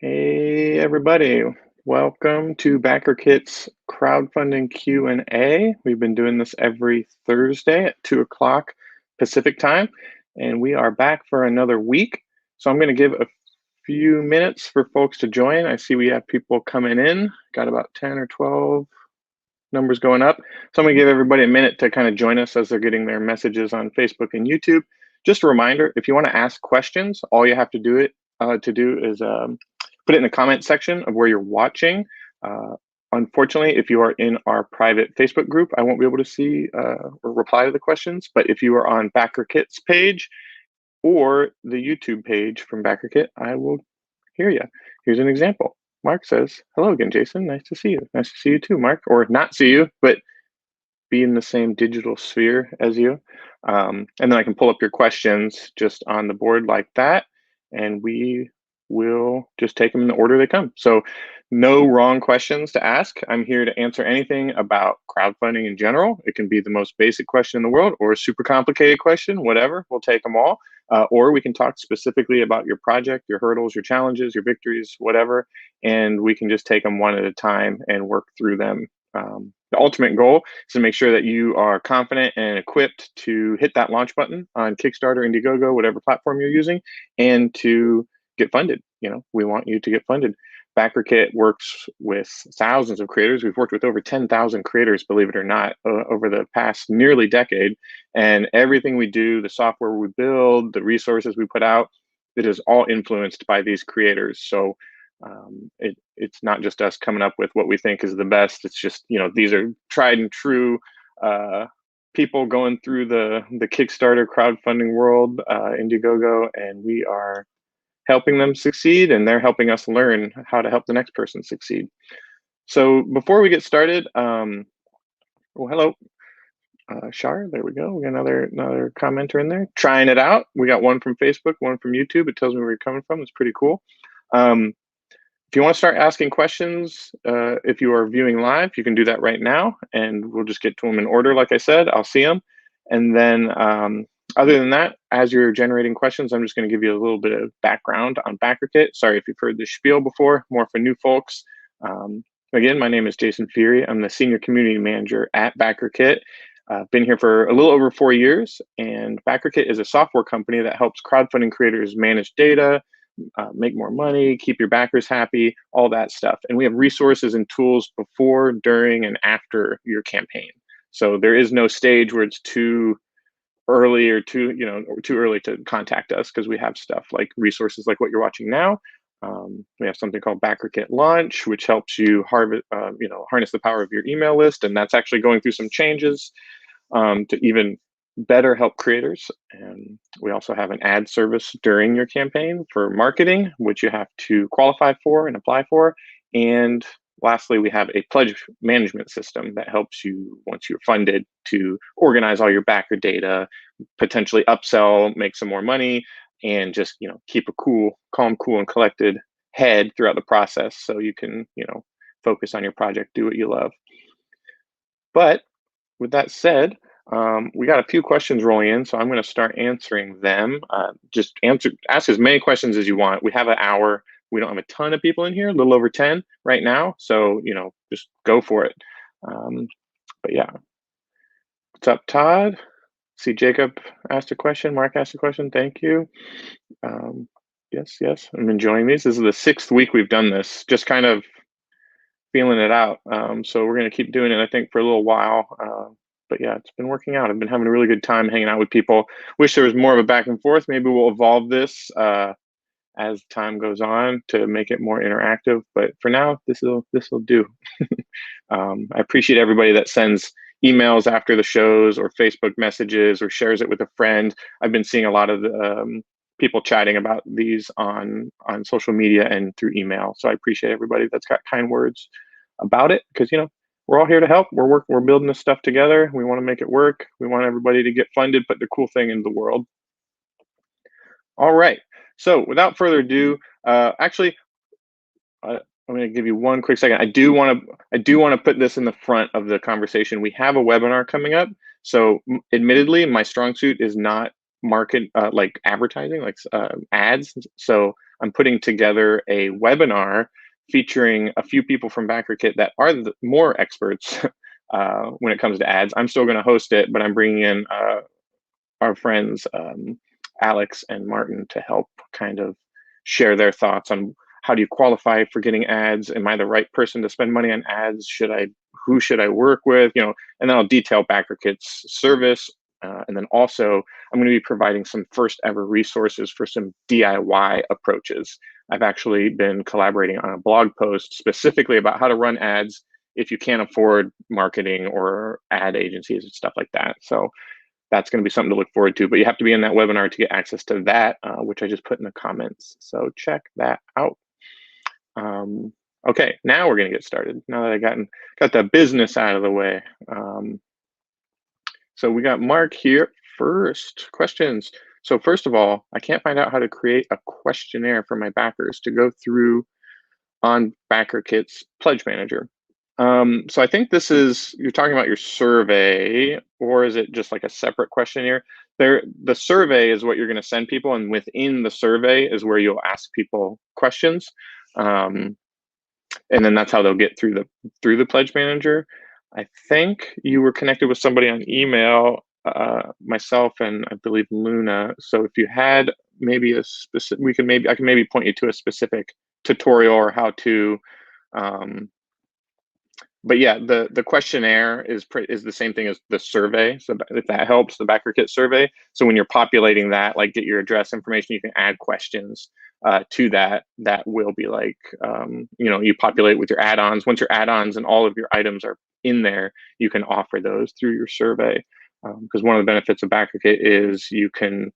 Hey everybody, welcome to BackerKit's crowdfunding Q&A. We've been doing this every Thursday at 2 o'clock Pacific time, and we are back for another week. So I'm going to give a few minutes for folks to join. I see we have people coming in, got about 10 or 12 numbers going up. So I'm going to give everybody a minute to kind of join us as they're getting their messages on Facebook and YouTube. Just a reminder, if you want to ask questions, all you have to do is put it in the comment section of where you're watching. Unfortunately, if you are in our private Facebook group, I won't be able to see or reply to the questions. But if you are on BackerKit's page or the YouTube page from BackerKit, I will hear you. Here's an example. Mark says, "Hello again, Jason. Nice to see you." Nice to see you too, Mark. Or not see you, but be in the same digital sphere as you. And then I can pull up your questions just on the board like that, and we will just take them in the order they come. So no wrong questions to ask. I'm here to answer anything about crowdfunding in general. It can be the most basic question in the world or a super complicated question, whatever, we'll take them all. Or we can talk specifically about your project, your hurdles, your challenges, your victories, whatever, and we can just take them one at a time and work through them. The ultimate goal is to make sure that you are confident and equipped to hit that launch button on Kickstarter, Indiegogo, whatever platform you're using, and to get funded. We want you to get funded. BackerKit works with thousands of creators. We've worked with over 10,000 creators, believe it or not, over the past nearly decade. And everything we do, the software we build, the resources we put out, it is all influenced by these creators. So it's not just us coming up with what we think is the best. It's just, these are tried and true people going through the Kickstarter crowdfunding world, Indiegogo, and we are helping them succeed, and they're helping us learn how to help the next person succeed. So before we get started, well, hello, Shar, there we go. We got another commenter in there trying it out. We got one from Facebook, one from YouTube. It tells me where you're coming from. It's pretty cool. If you want to start asking questions, if you are viewing live, you can do that right now, and we'll just get to them in order. Like I said, I'll see them. And then other than that, as you're generating questions, I'm just going to give you a little bit of background on BackerKit. Sorry if you've heard this spiel before, more for new folks. Again, my name is Jason Furie. I'm the Senior Community Manager at BackerKit. I've been here for a little over 4 years, and BackerKit is a software company that helps crowdfunding creators manage data, make more money, keep your backers happy, all that stuff. And we have resources and tools before, during, and after your campaign. So there is no stage where it's too early or too early to contact us, because we have stuff like resources like what you're watching now. We have something called BackerKit Launch, which helps you harness the power of your email list, and that's actually going through some changes to even better help creators. And we also have an ad service during your campaign for marketing, which you have to qualify for and apply for. And lastly, we have a pledge management system that helps you, once you're funded, to organize all your backer data, potentially upsell, make some more money, and just keep a calm, cool, and collected head throughout the process, so you can focus on your project, do what you love. But with that said, we got a few questions rolling in, so I'm going to start answering them. Just ask as many questions as you want. We have an hour. We don't have a ton of people in here, a little over 10 right now, so just go for it. But yeah, what's up, Todd? See, Jacob asked a question. Mark asked a question. Thank you. Yes, I'm enjoying these. This is the 6th week we've done this. Just kind of feeling it out. So we're going to keep doing it, I think, for a little while. But yeah, it's been working out. I've been having a really good time hanging out with people. Wish there was more of a back and forth. Maybe we'll evolve this as time goes on to make it more interactive. But for now, this will do. I appreciate everybody that sends emails after the shows or Facebook messages or shares it with a friend. I've been seeing a lot of people chatting about these on social media and through email. So I appreciate everybody that's got kind words about it, because we're all here to help. We're building this stuff together. We want to make it work. We want everybody to get funded, put the cool thing into the world. All right. So without further ado, actually, I'm going to give you one quick second. I do want to put this in the front of the conversation. We have a webinar coming up. So admittedly, my strong suit is not market like advertising, like ads. So I'm putting together a webinar featuring a few people from BackerKit that are the more experts when it comes to ads. I'm still going to host it, but I'm bringing in our friends Alex and Martin to help kind of share their thoughts on how do you qualify for getting ads? Am I the right person to spend money on ads? Who should I work with? And then I'll detail BackerKit's service. And then also I'm going to be providing some first ever resources for some DIY approaches. I've actually been collaborating on a blog post specifically about how to run ads if you can't afford marketing or ad agencies and stuff like that. So that's going to be something to look forward to, but you have to be in that webinar to get access to that, which I just put in the comments. So check that out. Okay, now we're going to get started. Now that I got the business out of the way. So we got Mark here first. Questions. So first of all, I can't find out how to create a questionnaire for my backers to go through on BackerKit's Pledge Manager. So I think you're talking about your survey, or is it just like a separate questionnaire? The survey is what you're going to send people, and within the survey is where you'll ask people questions, and then that's how they'll get through the Pledge Manager. I think you were connected with somebody on email, myself and I believe Luna. So if you had maybe a specific, I can maybe point you to a specific tutorial or how to. But yeah, the questionnaire is the same thing as the survey. So if that helps, the BackerKit survey. So when you're populating that, like get your address information, you can add questions to that. That will be like, you populate with your add-ons. Once your add-ons and all of your items are in there, you can offer those through your survey. Because one of the benefits of BackerKit is you can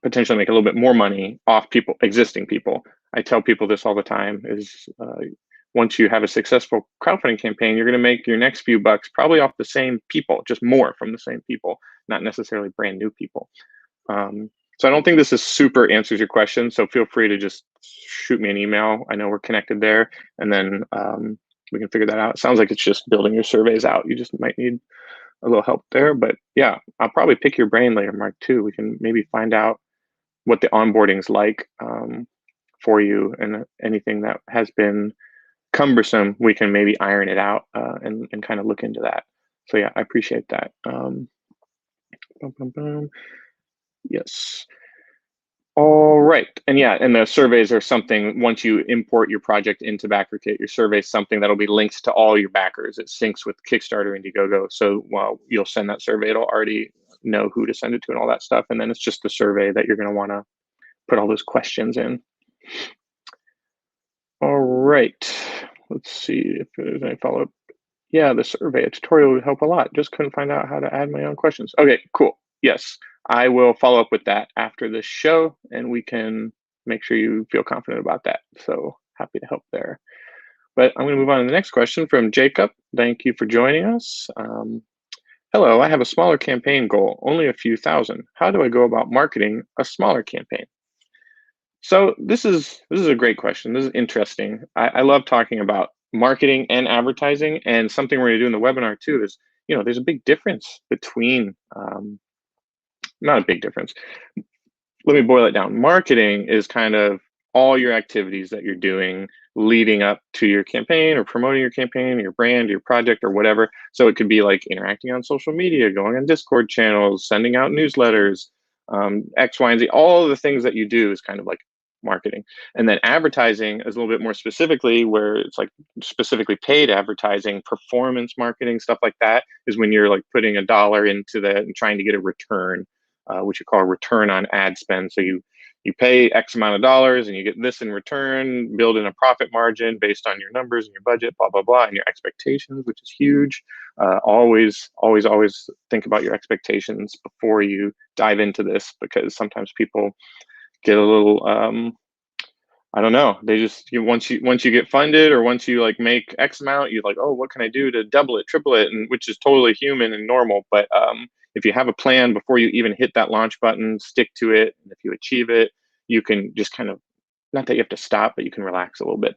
potentially make a little bit more money off existing people. I tell people this all the time is once you have a successful crowdfunding campaign, you're going to make your next few bucks probably off the same people, just more from the same people, not necessarily brand new people. So I don't think this is super answers your question. So feel free to just shoot me an email. I know we're connected there, and then we can figure that out. It sounds like it's just building your surveys out. You just might need a little help there, but yeah, I'll probably pick your brain later, Mark, too. We can maybe find out what the onboarding's like for you, and anything that has been cumbersome, we can maybe iron it out and kind of look into that. So yeah, I appreciate that. Yes. All right. And yeah, and the surveys are something, once you import your project into BackerKit, your survey is something that'll be linked to all your backers. It syncs with Kickstarter, Indiegogo. So while you'll send that survey, it'll already know who to send it to and all that stuff. And then it's just the survey that you're going to want to put all those questions in. All right. Let's see if there's any follow-up. Yeah, the survey, a tutorial would help a lot. Just couldn't find out how to add my own questions. Okay, cool. Yes, I will follow up with that after this show, and we can make sure you feel confident about that. So happy to help there. But I'm going to move on to the next question from Jacob. Thank you for joining us. Hello, I have a smaller campaign goal, only a few thousand. How do I go about marketing a smaller campaign? So this is a great question. This is interesting. I love talking about marketing and advertising, and something we're going to do in the webinar too is, there's a big difference between, not a big difference. Let me boil it down. Marketing is kind of all your activities that you're doing leading up to your campaign or promoting your campaign, your brand, your project, or whatever. So it could be like interacting on social media, going on Discord channels, sending out newsletters, X, Y, and Z. All of the things that you do is kind of like marketing. And then advertising is a little bit more specifically, where it's like specifically paid advertising, performance marketing, stuff like that, is when you're like putting $1 into that and trying to get a return, which you call a return on ad spend. So you pay X amount of dollars and you get this in return, build in a profit margin based on your numbers and your budget, blah, blah, blah, and your expectations, which is huge. Always think about your expectations before you dive into this, because sometimes people get a little, I don't know, they just, once you get funded, or once you like make X amount, you're like, oh, what can I do to double it, triple it, and which is totally human and normal. But if you have a plan before you even hit that launch button, stick to it, and if you achieve it, you can just kind of, not that you have to stop, but you can relax a little bit.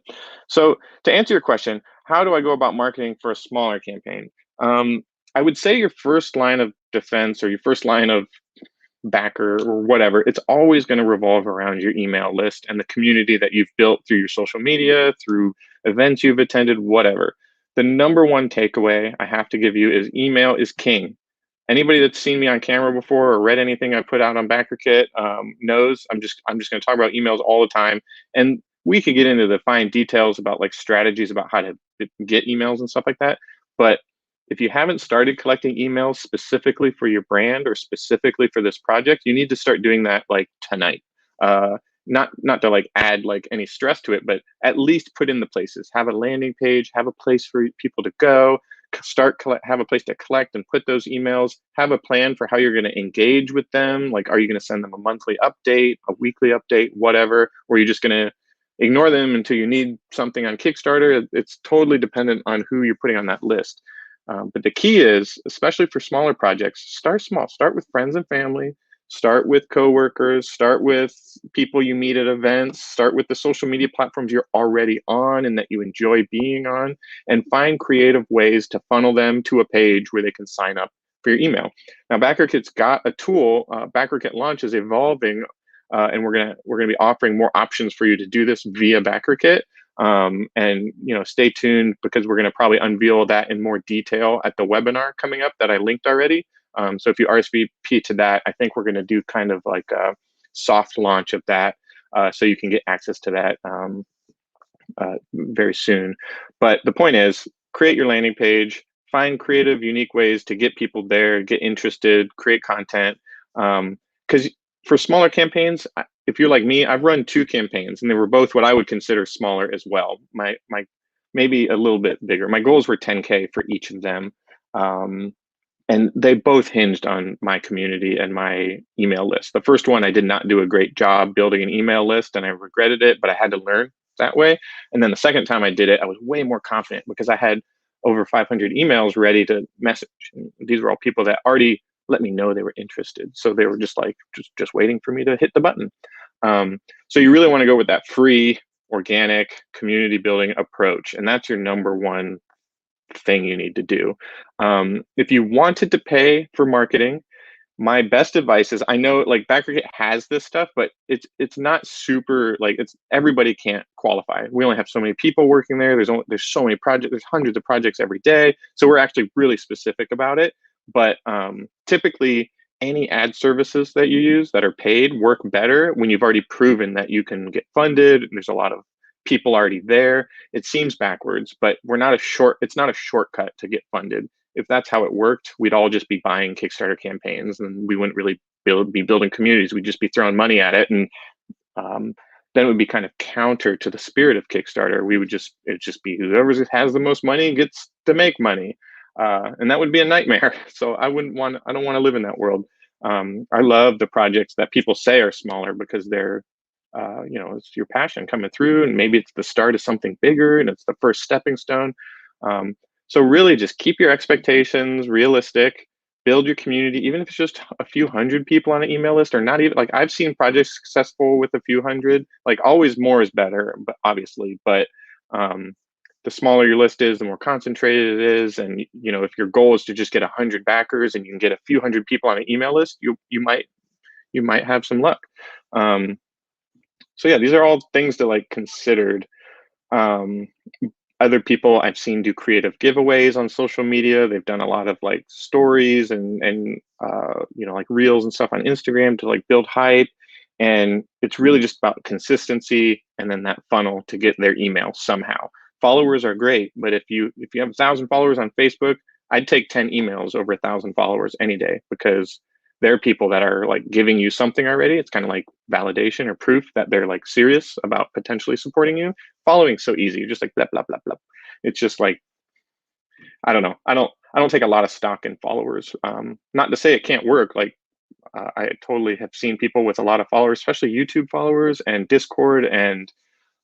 So to answer your question, how do I go about marketing for a smaller campaign? I would say your first line of defense, or your first line of backer or whatever, it's always going to revolve around your email list and the community that you've built through your social media, through events you've attended, whatever. The number one takeaway I have to give you is email is king. Anybody that's seen me on camera before or read anything I put out on BackerKit knows I'm just going to talk about emails all the time, and we could get into the fine details about like strategies about how to get emails and stuff like that. But if you haven't started collecting emails specifically for your brand or specifically for this project, you need to start doing that like tonight. Not to like add like any stress to it, but at least put in the places. Have a landing page, have a place for people to go, have a place to collect and put those emails, have a plan for how you're going to engage with them. Like, are you going to send them a monthly update, a weekly update, whatever, or are you just going to ignore them until you need something on Kickstarter? It's totally dependent on who you're putting on that list. But the key is, especially for smaller projects, start small. Start with friends and family. Start with coworkers. Start with people you meet at events. Start with the social media platforms you're already on and that you enjoy being on, and find creative ways to funnel them to a page where they can sign up for your email. Now, BackerKit's got a tool. BackerKit Launch is evolving, and we're gonna be offering more options for you to do this via BackerKit. And stay tuned, because we're going to probably unveil that in more detail at the webinar coming up that I linked already. So if you RSVP to that, I think we're going to do kind of like a soft launch of that, so you can get access to that very soon. But the point is, create your landing page, find creative, unique ways to get people there, get interested, create content. Because for smaller campaigns, if you're like me, I've run 2 campaigns and they were both what I would consider smaller as well. My maybe a little bit bigger. My goals were 10K for each of them. And they both hinged on my community and my email list. The first one, I did not do a great job building an email list and I regretted it, but I had to learn that way. And then the second time I did it, I was way more confident because I had over 500 emails ready to message. And these were all people that already let me know they were interested. So they were just like, just waiting for me to hit the button. So you really want to go with that free, organic community building approach. And that's your number one thing you need to do. If you wanted to pay for marketing, my best advice is, I know like BackerKit has this stuff, but it's not super, like, it's everybody can't qualify. We only have so many people working there. There's so many projects, there's hundreds of projects every day. So we're actually really specific about it. But typically any ad services that you use that are paid work better when you've already proven that you can get funded. There's a lot of people already there. It seems backwards, but it's not a shortcut to get funded. If that's how it worked, we'd all just be buying Kickstarter campaigns and we wouldn't really be building communities. We'd just be throwing money at it. And then it would be kind of counter to the spirit of Kickstarter. It'd just be whoever has the most money gets to make money. And that would be a nightmare. So I don't want to live in that world. I love the projects that people say are smaller because they're, it's your passion coming through, and maybe it's the start of something bigger and it's the first stepping stone. So really just keep your expectations realistic, build your community, even if it's just a few hundred people on an email list, or not even, like, I've seen projects successful with a few hundred. Like, always more is better, but obviously, the smaller your list is, the more concentrated it is. And, if your goal is to just get 100 backers and you can get a few hundred people on an email list, you might have some luck. So yeah, these are all things to like considered. Other people I've seen do creative giveaways on social media. They've done a lot of like stories and like reels and stuff on Instagram to like build hype. And it's really just about consistency and then that funnel to get their email somehow. Followers are great, but if you have 1,000 followers on Facebook, I'd take 10 emails over 1,000 followers any day, because there are people that are like giving you something already. It's kind of like validation or proof that they're like serious about potentially supporting you. Following's so easy. You're just like blah blah blah blah. It's just like, I don't know. I don't take a lot of stock in followers. Not to say it can't work. Like I totally have seen people with a lot of followers, especially YouTube followers and Discord and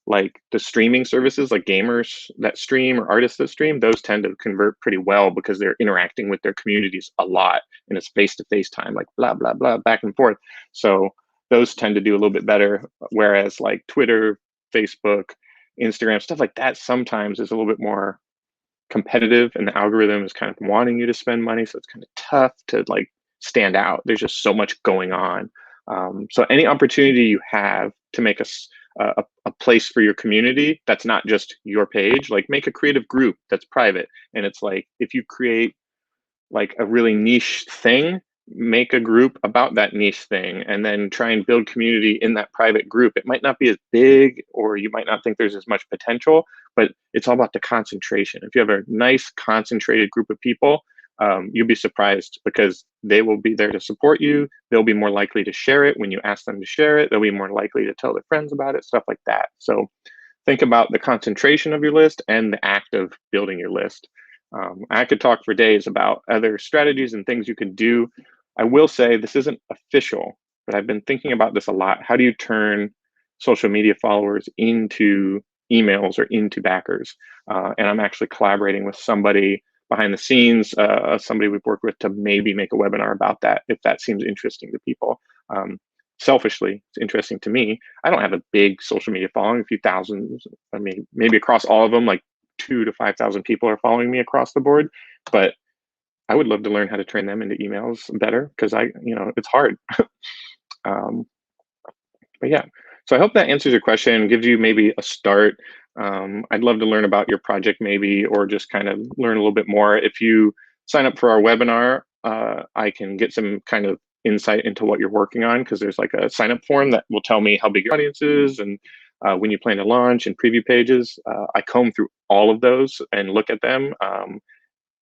like the streaming services, like gamers that stream or artists that stream. Those tend to convert pretty well because they're interacting with their communities a lot and it's face-to-face time, like blah blah blah, back and forth. So those tend to do a little bit better, whereas like Twitter, Facebook, Instagram, stuff like that sometimes is a little bit more competitive and the algorithm is kind of wanting you to spend money, so it's kind of tough to like stand out. There's just so much going on. So any opportunity you have to make a place for your community that's not just your page, like make a creative group that's private. And it's like, if you create like a really niche thing, make a group about that niche thing and then try and build community in that private group. It might not be as big, or you might not think there's as much potential, but it's all about the concentration. If you have a nice concentrated group of people, you'll be surprised because they will be there to support you. They'll be more likely to share it when you ask them to share it. They'll be more likely to tell their friends about it, stuff like that. So think about the concentration of your list and the act of building your list. I could talk for days about other strategies and things you can do. I will say this isn't official, but I've been thinking about this a lot. How do you turn social media followers into emails or into backers? And I'm actually collaborating with somebody behind the scenes, somebody we've worked with, to maybe make a webinar about that, if that seems interesting to people. Selfishly, it's interesting to me. I don't have a big social media following, a few thousand. I mean, maybe across all of them, like 2,000 to 5,000 people are following me across the board, but I would love to learn how to turn them into emails better, because it's hard. But yeah, so I hope that answers your question, gives you maybe a start. I'd love to learn about your project maybe, or just kind of learn a little bit more. If you sign up for our webinar, I can get some kind of insight into what you're working on, because there's like a sign up form that will tell me how big your audience is and when you plan to launch, and preview pages. I comb through all of those and look at them.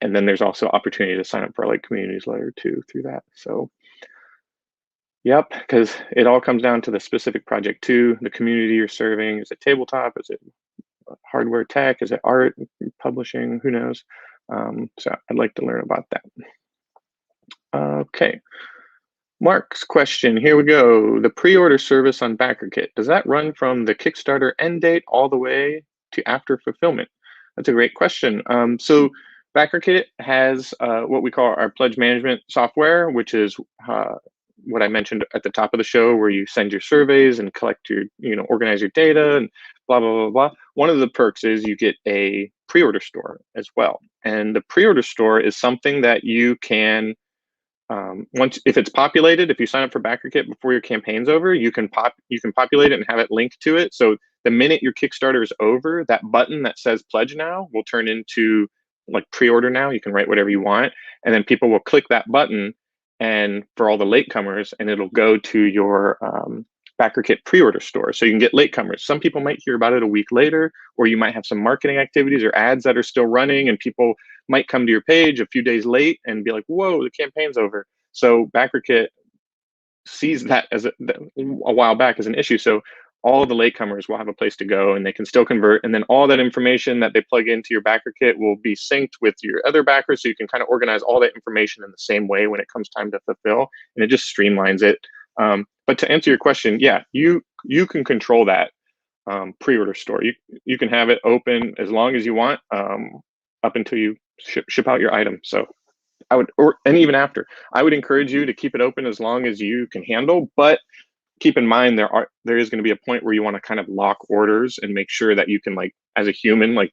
And then there's also opportunity to sign up for like community newsletter too through that. So yep, because it all comes down to the specific project too, the community you're serving. Is it tabletop? Is it hardware tech? Is it art, publishing? Who knows? So I'd like to learn about that. Okay. Mark's question, here we go. The pre-order service on BackerKit, does that run from the Kickstarter end date all the way to after fulfillment? That's a great question. So BackerKit has what we call our pledge management software, which is what I mentioned at the top of the show, where you send your surveys and collect your, organize your data and blah, blah, blah, blah. One of the perks is you get a pre-order store as well. And the pre-order store is something that you can, if it's populated, if you sign up for BackerKit before your campaign's over, you can populate it and have it linked to it. So the minute your Kickstarter is over, that button that says pledge now will turn into like pre-order now. You can write whatever you want, and then people will click that button, and for all the latecomers, and it'll go to your BackerKit pre-order store. So you can get latecomers. Some people might hear about it a week later, or you might have some marketing activities or ads that are still running, and people might come to your page a few days late and be like, whoa, the campaign's over. So BackerKit sees that as a while back as an issue. So all of the latecomers will have a place to go, and they can still convert. And then all that information that they plug into your BackerKit will be synced with your other backers. So you can kind of organize all that information in the same way when it comes time to fulfill, and it just streamlines it. But to answer your question, yeah, you can control that pre-order store. You can have it open as long as you want, up until you ship out your item. So I would, and even after, I would encourage you to keep it open as long as you can handle. But keep in mind, there is going to be a point where you want to kind of lock orders and make sure that you can, like, as a human, like,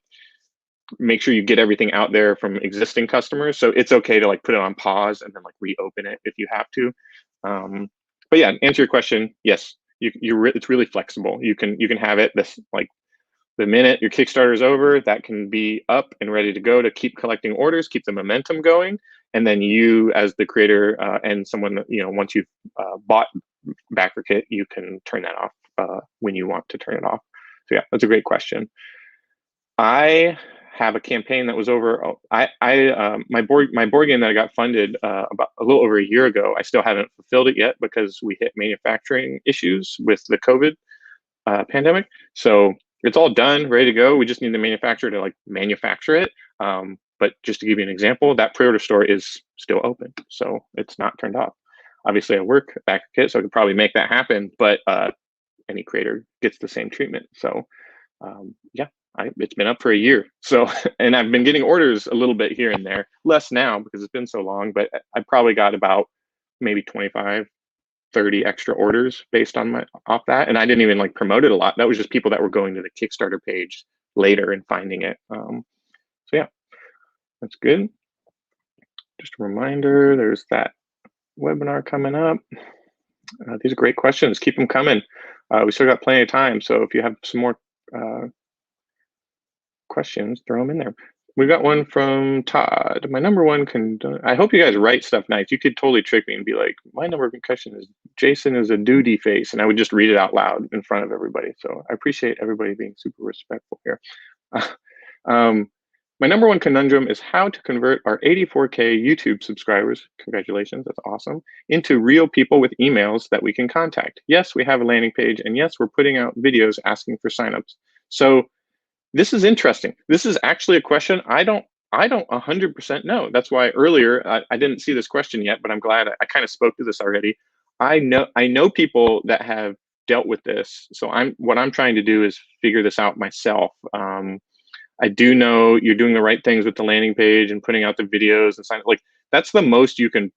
make sure you get everything out there from existing customers. So it's okay to like put it on pause and then like reopen it if you have to. But yeah, answer your question. Yes, it's really flexible. You can have it this, like, the minute your Kickstarter is over, that can be up and ready to go to keep collecting orders, keep the momentum going. And then you, as the creator and someone, once you've bought BackerKit, you can turn that off when you want to turn it off. So yeah, that's a great question. I have a campaign that was over. My board game that I got funded about a little over a year ago, I still haven't fulfilled it yet because we hit manufacturing issues with the COVID pandemic. So it's all done, ready to go. We just need the manufacturer to like manufacture it. But just to give you an example, that pre-order store is still open, so it's not turned off. Obviously, I work at BackerKit, so I could probably make that happen, but any creator gets the same treatment. So yeah, it's been up for a year. So, and I've been getting orders a little bit here and there, less now because it's been so long, but I probably got about maybe 25, 30 extra orders based on off that. And I didn't even like promote it a lot. That was just people that were going to the Kickstarter page later and finding it. So yeah, that's good. Just a reminder, there's that webinar coming up? These are great questions. Keep them coming. We still got plenty of time, so if you have some more questions, throw them in there. We got one from Todd. My number one I hope you guys write stuff nice. You could totally trick me and be like, my number one concussion is Jason is a duty face, and I would just read it out loud in front of everybody. So I appreciate everybody being super respectful here. My number one conundrum is how to convert our 84K YouTube subscribers, congratulations, that's awesome, into real people with emails that we can contact. Yes, we have a landing page, and yes, we're putting out videos asking for signups. So this is interesting. This is actually a question I don't 100% know. That's why earlier I didn't see this question yet, but I'm glad I kind of spoke to this already. I know people that have dealt with this. So what I'm trying to do is figure this out myself. I do know you're doing the right things with the landing page and putting out the videos and sign. Like that's the most you can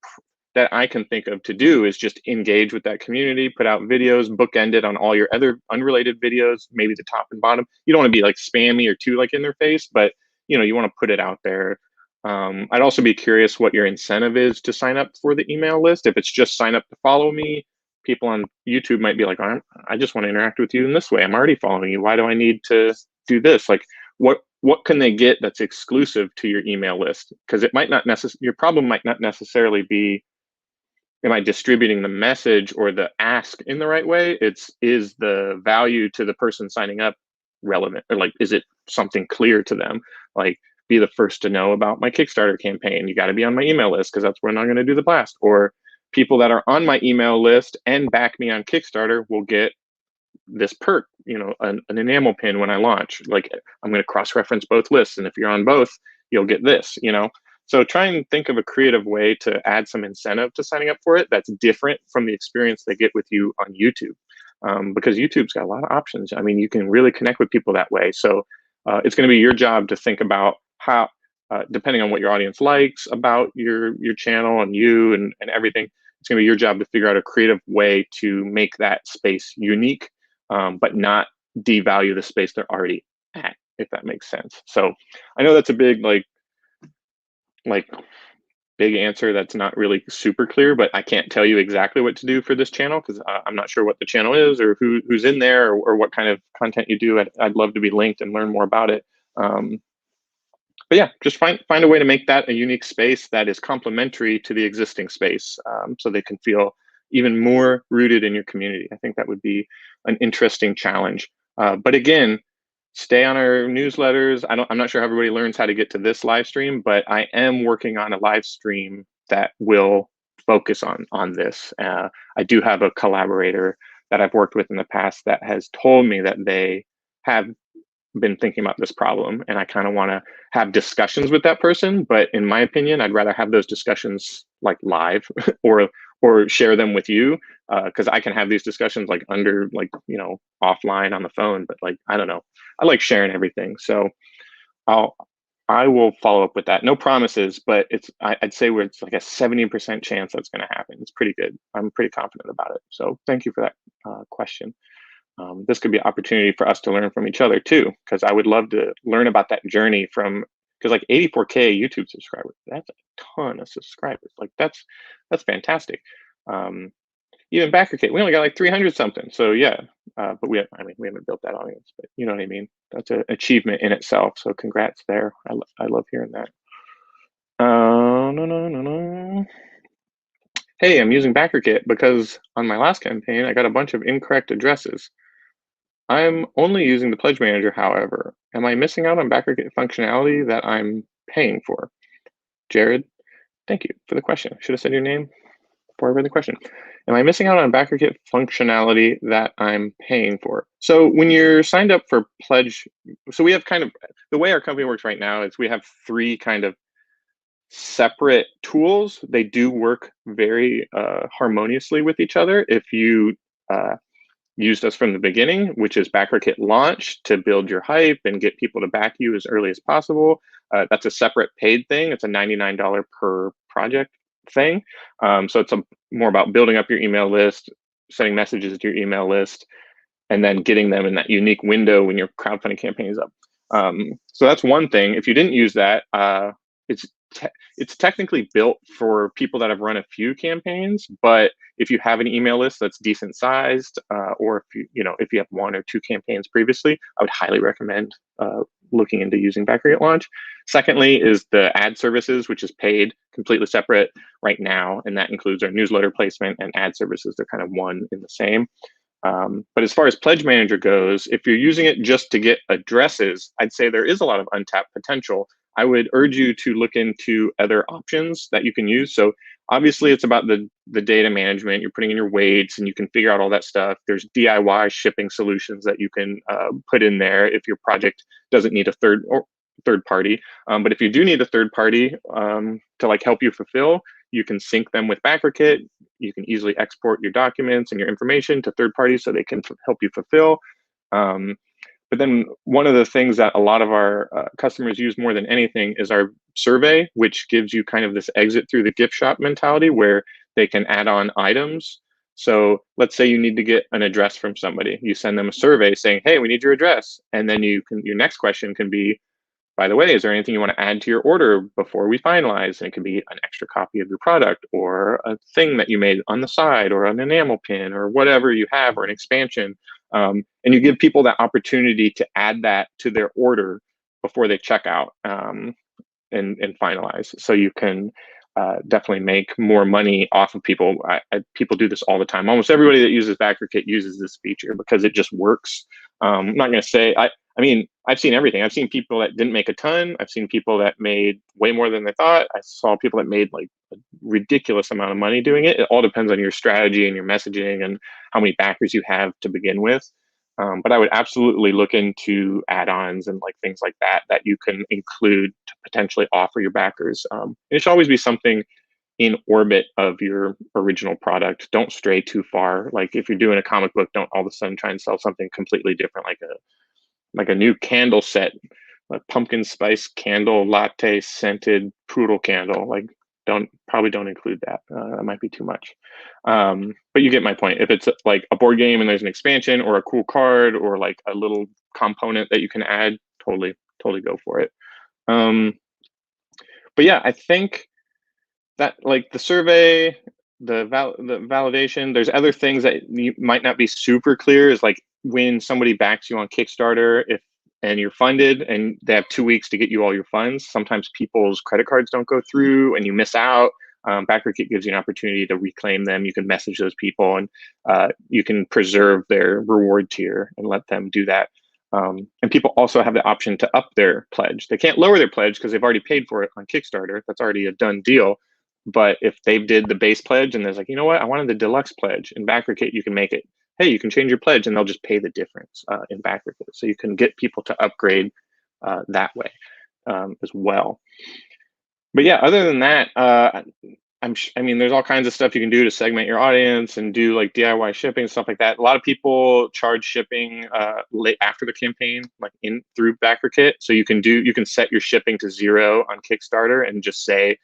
that I can think of to do is just engage with that community, put out videos, bookend it on all your other unrelated videos, maybe the top and bottom. You don't want to be like spammy or too like in their face, but you want to put it out there. I'd also be curious what your incentive is to sign up for the email list. If it's just sign up to follow me, people on YouTube might be like, I just want to interact with you in this way. I'm already following you. Why do I need to do this? Like what can they get that's exclusive to your email list? Because it might not your problem might not necessarily be, am I distributing the message or the ask in the right way? Is the value to the person signing up relevant? Or like, is it something clear to them? Like, be the first to know about my Kickstarter campaign. You got to be on my email list because that's when I'm going to do the blast. Or people that are on my email list and back me on Kickstarter will get this perk, an enamel pin when I launch. Like, I'm going to cross-reference both lists, and if you're on both, you'll get this. So try and think of a creative way to add some incentive to signing up for it that's different from the experience they get with you on YouTube, because YouTube's got a lot of options. I mean, you can really connect with people that way. So it's going to be your job to think about how, depending on what your audience likes about your channel and you and everything, it's going to be your job to figure out a creative way to make that space unique, but not devalue the space they're already at, if that makes sense. So I know that's a big big answer that's not really super clear, but I can't tell you exactly what to do for this channel because I'm not sure what the channel is or who's in there or what kind of content you do. I'd love to be linked and learn more about it. But yeah, just find a way to make that a unique space that is complementary to the existing space, so they can feel even more rooted in your community. I think that would be an interesting challenge. But again, stay on our newsletters. I'm not sure how everybody learns how to get to this live stream, but I am working on a live stream that will focus on this. I do have a collaborator that I've worked with in the past that has told me that they have been thinking about this problem, and I kind of want to have discussions with that person. But in my opinion, I'd rather have those discussions like live or share them with you, because I can have these discussions like offline on the phone. But like, I don't know, I like sharing everything. So I will follow up with that. No promises, but I'd say it's like a 70% chance that's going to happen. It's pretty good. I'm pretty confident about it. So thank you for that question. This could be an opportunity for us to learn from each other too, because I would love to learn about that journey because like 84K YouTube subscribers, that's a ton of subscribers. Like that's fantastic. Even BackerKit, we only got like 300 something. So yeah, but we haven't built that audience, but you know what I mean? That's an achievement in itself. So congrats there. I love hearing that. No. Hey, I'm using BackerKit because on my last campaign, I got a bunch of incorrect addresses. I'm only using the pledge manager, however. Am I missing out on BackerKit functionality that I'm paying for? Jared, thank you for the question. Should have said your name before I read the question. Am I missing out on BackerKit functionality that I'm paying for? So when you're signed up for pledge, so we have kind of, the way our company works right now is we have 3 kind of separate tools. They do work very harmoniously with each other. If you used us from the beginning, which is BackerKit Launch to build your hype and get people to back you as early as possible. That's a separate paid thing. It's a $99 per project thing. So it's more about building up your email list, sending messages to your email list, and then getting them in that unique window when your crowdfunding campaign is up. So that's one thing. If you didn't use that, it's technically built for people that have run a few campaigns, but if you have an email list that's decent sized, or if you have one or two campaigns previously, I would highly recommend looking into using BackerKit Launch. Secondly is the ad services, which is paid, completely separate right now, and that includes our newsletter placement and ad services. They're kind of one in the same. But as far as Pledge Manager goes, if you're using it just to get addresses, I'd say there is a lot of untapped potential. I would urge you to look into other options that you can use. So obviously it's about the data management. You're putting in your weights and you can figure out all that stuff. There's DIY shipping solutions that you can put in there if your project doesn't need a third party. But if you do need a third party to like help you fulfill, you can sync them with BackerKit. You can easily export your documents and your information to third parties so they can help you fulfill. But then one of the things that a lot of our customers use more than anything is our survey, which gives you kind of this exit through the gift shop mentality where they can add on items. So let's say you need to get an address from somebody. You send them a survey saying, hey, we need your address. And then your next question can be, by the way, is there anything you want to add to your order before we finalize? And it could be an extra copy of your product or a thing that you made on the side or an enamel pin or whatever you have or an expansion. And you give people that opportunity to add that to their order before they check out and finalize. So you can definitely make more money off of people. People do this all the time. Almost everybody that uses BackerKit uses this feature because it just works. I'm not going to say, I mean, I've seen everything. I've seen people that didn't make a ton. I've seen people that made way more than they thought. I saw people that made like a ridiculous amount of money doing it. It all depends on your strategy and your messaging and how many backers you have to begin with. But I would absolutely look into add-ons and like things like that you can include to potentially offer your backers. It should always be something in orbit of your original product. Don't stray too far. Like if you're doing a comic book, don't all of a sudden try and sell something completely different, like a new candle set, a pumpkin spice candle latte scented poodle candle. Like probably don't include that. That might be too much. But you get my point. If it's like a board game and there's an expansion or a cool card or like a little component that you can add, totally go for it. But yeah, I think that like the survey, the validation, there's other things that you might not be super clear is like when somebody backs you on Kickstarter, and you're funded and they have 2 weeks to get you all your funds, sometimes people's credit cards don't go through and you miss out. BackerKit gives you an opportunity to reclaim them. You can message those people and you can preserve their reward tier and let them do that. And people also have the option to up their pledge. They can't lower their pledge because they've already paid for it on Kickstarter. That's already a done deal. But if they did the base pledge and there's like, you know what, I wanted the deluxe pledge in BackerKit, you can make it, hey, you can change your pledge and they'll just pay the difference in BackerKit. So you can get people to upgrade that way as well. But yeah, other than that, I mean, there's all kinds of stuff you can do to segment your audience and do like DIY shipping, stuff like that. A lot of people charge shipping late after the campaign, like through BackerKit. So you can set your shipping to 0 on Kickstarter and just say,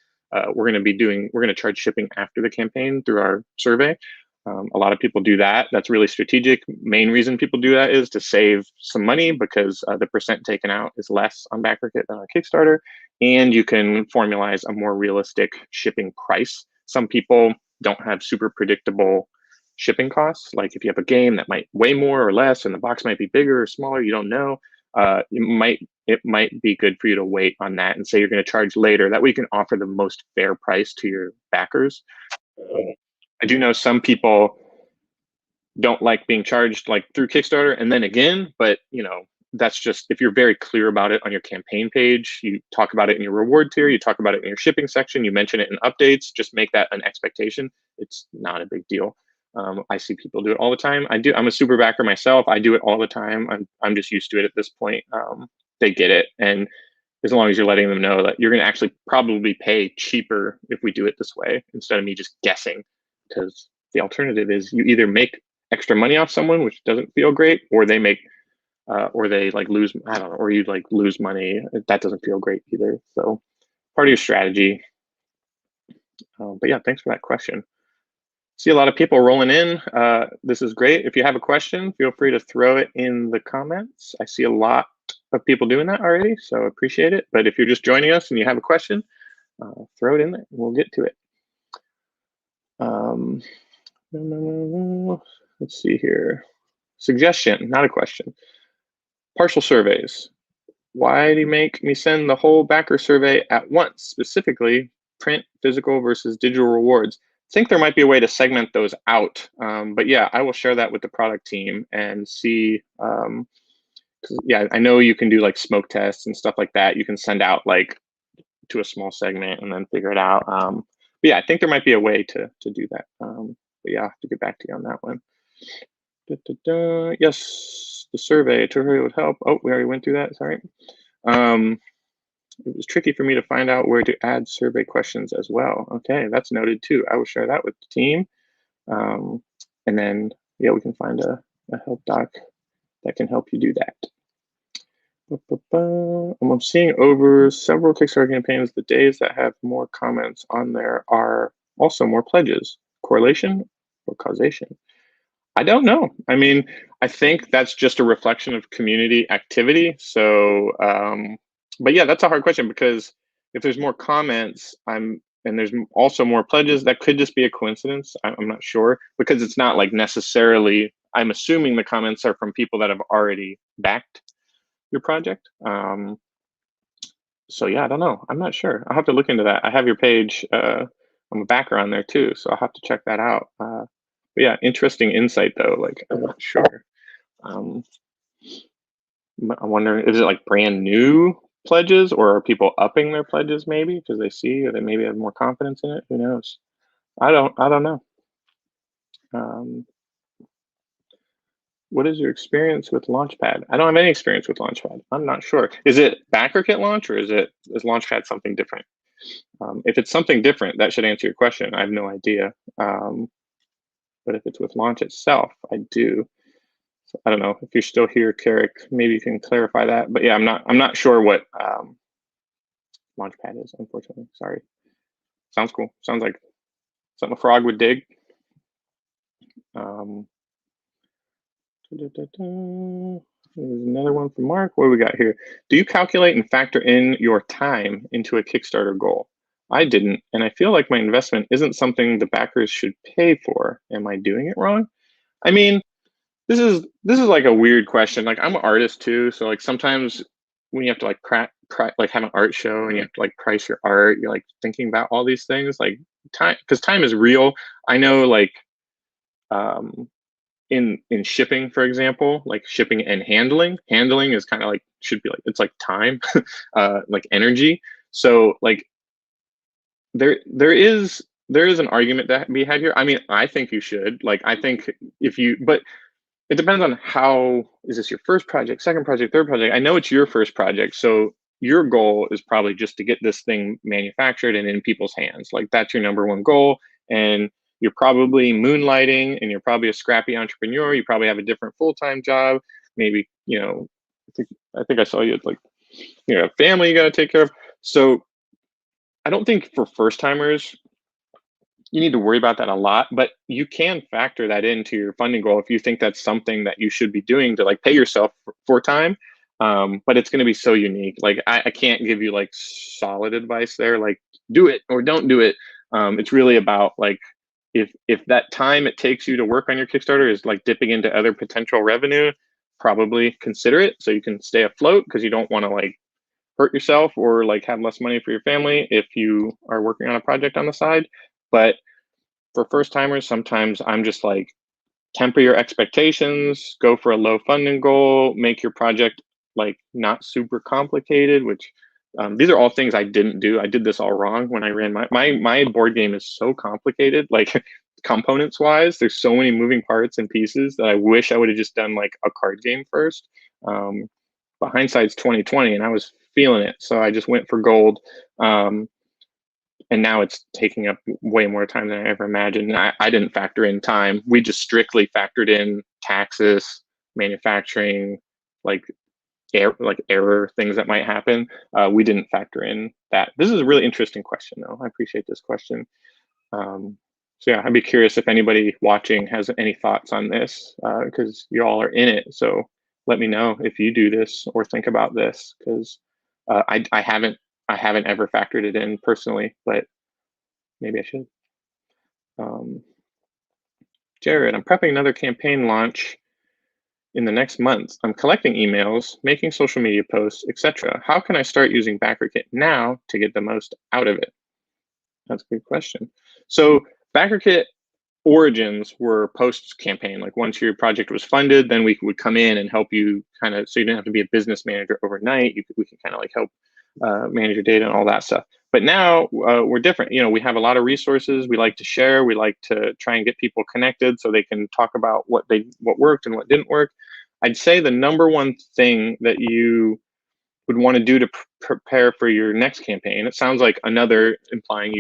we're going to charge shipping after the campaign through our survey. A lot of people do that. That's really strategic. Main reason people do that is to save some money because the percent taken out is less on BackerKit than on Kickstarter. And you can formalize a more realistic shipping price. Some people don't have super predictable shipping costs. Like if you have a game that might weigh more or less and the box might be bigger or smaller, you don't know. It might be good for you to wait on that and say you're going to charge later. That way you can offer the most fair price to your backers. I do know some people don't like being charged like through Kickstarter and then again, but that's just, if you're very clear about it on your campaign page, you talk about it in your reward tier, you talk about it in your shipping section, you mention it in updates, just make that an expectation. It's not a big deal. I see people do it all the time. I'm a super backer myself. I do it all the time. I'm just used to it at this point. They get it. And as long as you're letting them know that you're going to actually probably pay cheaper if we do it this way, instead of me just guessing, because the alternative is you either make extra money off someone, which doesn't feel great, or they like lose, I don't know, or you like lose money. That doesn't feel great either. So part of your strategy. But yeah, thanks for that question. See a lot of people rolling in. This is great. If you have a question, feel free to throw it in the comments. I see a lot of people doing that already, so appreciate it. But if you're just joining us and you have a question, throw it in there. We'll get to it. Let's see here. Suggestion, not a question. Partial surveys. Why do you make me send the whole backer survey at once, specifically print, physical versus digital rewards? I think there might be a way to segment those out. But yeah, I will share that with the product team and see. Yeah, I know you can do like smoke tests and stuff like that. You can send out like to a small segment and then figure it out. But yeah, I think there might be a way to do that. But yeah, I'll have to get back to you on that one. Yes, the survey tutorial would help. Oh, we already went through that. Sorry. It was tricky for me to find out where to add survey questions as well. Okay, that's noted too. I will share that with the team. And then, yeah, we can find a help doc that can help you do that. I'm seeing over several Kickstarter campaigns, the days that have more comments on there are also more pledges. Correlation or causation? I don't know. I mean, I think that's just a reflection of community activity. So, but yeah, that's a hard question because if there's more comments, and there's also more pledges, that could just be a coincidence. I'm not sure because it's not like necessarily, I'm assuming the comments are from people that have already backed your project. So yeah, I don't know. I'm not sure. I'll have to look into that. I have your page. I'm a backer on there too, so I'll have to check that out. But yeah, interesting insight though. Like I'm not sure. I'm wondering, is it like brand new pledges, or are people upping their pledges maybe because they see or they maybe have more confidence in it? Who knows? I don't know. What is your experience with Launchpad? I don't have any experience with Launchpad. I'm not sure. Is it BackerKit launch or is Launchpad something different? If it's something different, that should answer your question. I have no idea. But if it's with Launch itself, I do. So I don't know if you're still here, Carrick. Maybe you can clarify that. But yeah, I'm not sure what Launchpad is. Unfortunately, sorry. Sounds cool. Sounds like something a frog would dig. There's another one from Mark. What do we got here? Do you calculate and factor in your time into a Kickstarter goal? I didn't, and I feel like my investment isn't something the backers should pay for. Am I doing it wrong? I mean, this is like a weird question. Like I'm an artist too, so like sometimes when you have to like like have an art show and you have to like price your art, you're like thinking about all these things. Like time, because time is real. I know like in shipping, for example, like shipping and handling is kind of like should be like it's like time, like energy. So like there is an argument that be had here. I mean, I think you should like I think if you but it depends on how is this your first project, second project, third project. I know it's your first project, so your goal is probably just to get this thing manufactured and in people's hands. Like that's your number one goal, and you're probably moonlighting and you're probably a scrappy entrepreneur. You probably have a different full-time job. Maybe, I think I saw you like, a family you got to take care of. So I don't think for first timers, you need to worry about that a lot, but you can factor that into your funding goal if you think that's something that you should be doing to like pay yourself for time. But it's going to be so unique. Like I can't give you like solid advice there, like do it or don't do it. It's really about like if that time it takes you to work on your Kickstarter is like dipping into other potential revenue, probably consider it so you can stay afloat because you don't want to like hurt yourself or like have less money for your family if you are working on a project on the side. But for first timers, sometimes I'm just like, temper your expectations, go for a low funding goal, make your project like not super complicated, which these are all things I didn't do. I did this all wrong when I ran my board game is so complicated, like components wise, there's so many moving parts and pieces that I wish I would have just done like a card game first. But hindsight's 2020 and I was feeling it. So I just went for gold. And now it's taking up way more time than I ever imagined. I didn't factor in time. We just strictly factored in taxes, manufacturing, like error things that might happen. We didn't factor in that. This is a really interesting question, though. I appreciate this question. So yeah, I'd be curious if anybody watching has any thoughts on this, because you all are in it. So let me know if you do this or think about this, because I haven't I haven't ever factored it in personally, but maybe I should. Jared, I'm prepping another campaign launch in the next month. I'm collecting emails, making social media posts, etc. How can I start using BackerKit now to get the most out of it? That's a good question. So BackerKit origins were post campaign. Like once your project was funded, then we would come in and help you kind of, so you didn't have to be a business manager overnight. We could kind of like help manage your data and all that stuff. But now we're different. We have a lot of resources we like to share. We like to try and get people connected so they can talk about what worked and what didn't work. I'd say the number one thing that you would want to do to prepare for your next campaign, it sounds like another implying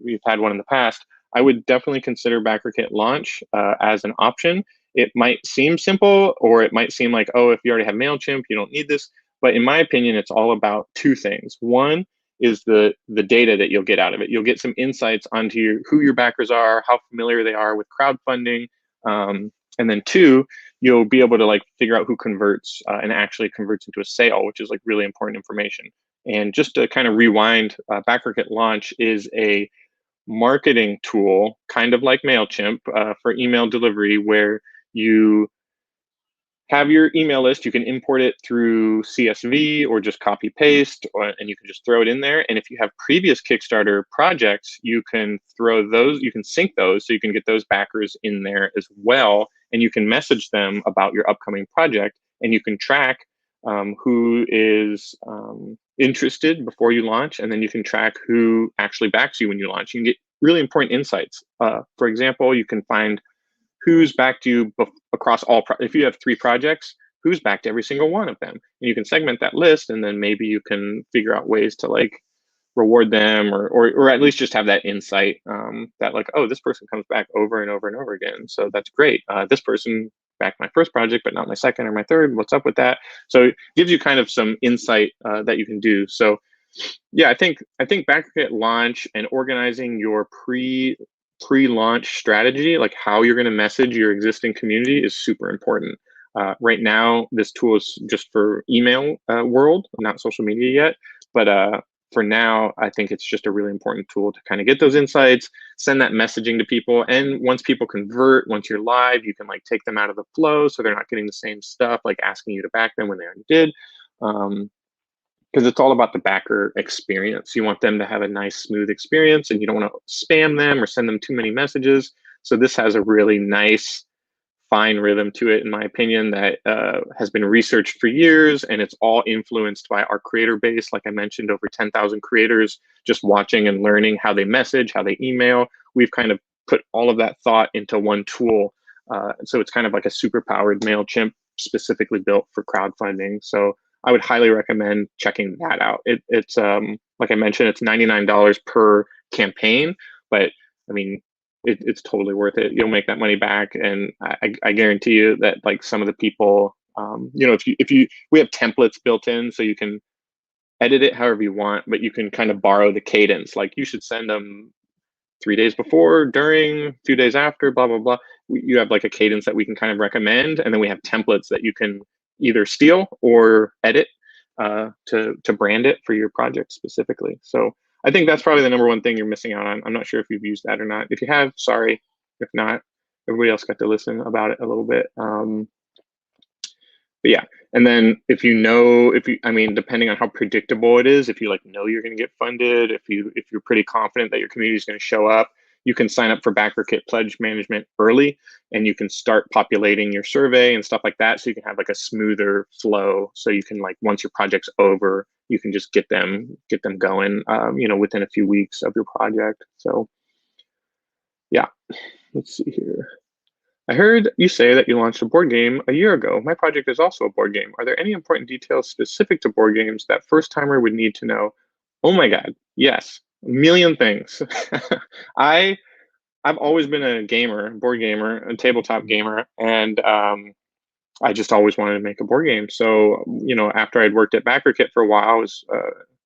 you've had one in the past. I would definitely consider BackerKit Launch as an option. It might seem simple, or it might seem like, oh, if you already have MailChimp, you don't need this. But in my opinion, it's all about two things. One is the data that you'll get out of it. You'll get some insights onto who your backers are, how familiar they are with crowdfunding. And then two, you'll be able to like figure out who converts and actually converts into a sale, which is like really important information. And just to kind of rewind, BackerKit Launch is a marketing tool, kind of like MailChimp, for email delivery, where you have your email list. You can import it through CSV or just copy paste, and you can just throw it in there. And if you have previous Kickstarter projects, you can sync those so you can get those backers in there as well. And you can message them about your upcoming project, and you can track who is interested before you launch, and then you can track who actually backs you when you launch. You can get really important insights. For example, you can find who's backed you across if you have 3 projects, who's backed every single one of them. And you can segment that list, and then maybe you can figure out ways to like reward them, or at least just have that insight that like, oh, this person comes back over and over and over again. So that's great. This person backed my first project, but not my second or my third. What's up with that? So it gives you kind of some insight that you can do. So yeah, I think BackerKit Launch and organizing your pre-launch strategy, like how you're going to message your existing community, is super important. Right now, this tool is just for email world, not social media yet. But for now, I think it's just a really important tool to kind of get those insights, send that messaging to people. And once people convert, once you're live, you can like take them out of the flow so they're not getting the same stuff, like asking you to back them when they already did. Because it's all about the backer experience. You want them to have a nice, smooth experience, and you don't want to spam them or send them too many messages. So this has a really nice, fine rhythm to it, in my opinion, that has been researched for years, and it's all influenced by our creator base. Like I mentioned, over 10,000 creators just watching and learning how they message, how they email. We've kind of put all of that thought into one tool. So it's kind of like a super powered MailChimp specifically built for crowdfunding. So I would highly recommend checking that out. It's like I mentioned, it's $99 per campaign, but I mean, it's totally worth it. You'll make that money back, and I guarantee you that like some of the people, we have templates built in, so you can edit it however you want, but you can kind of borrow the cadence. Like you should send them 3 days before, during, a few days after, blah blah blah. You have like a cadence that we can kind of recommend, and then we have templates that you can either steal or edit to brand it for your project specifically. So I think that's probably the number one thing you're missing out on. I'm not sure if you've used that or not. If you have, sorry. If not, everybody else got to listen about it a little bit. But yeah, and then depending on how predictable it is, if you like know you're going to get funded, if you're pretty confident that your community is going to show up, you can sign up for BackerKit Pledge Management early, and you can start populating your survey and stuff like that, so you can have like a smoother flow. So you can like, once your project's over, you can just get them going, within a few weeks of your project. So yeah, let's see here. I heard you say that you launched a board game a year ago. My project is also a board game. Are there any important details specific to board games that first timer would need to know? Oh my God, yes, a million things. I've always been a gamer, board gamer, a tabletop gamer, and I just always wanted to make a board game. So, after I'd worked at BackerKit for a while, I was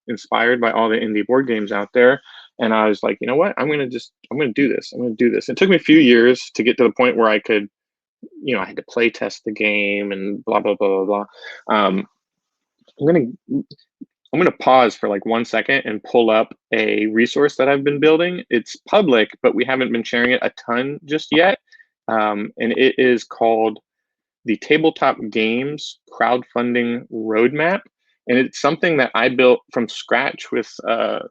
inspired by all the indie board games out there. And I was like, you know what, I'm going to do this. I'm going to do this. It took me a few years to get to the point where I could, I had to play test the game and blah, blah, blah, blah, blah. I'm going to pause for like 1 second and pull up a resource that I've been building. It's public, but we haven't been sharing it a ton just yet. And it is called the Tabletop Games Crowdfunding Roadmap. And it's something that I built from scratch with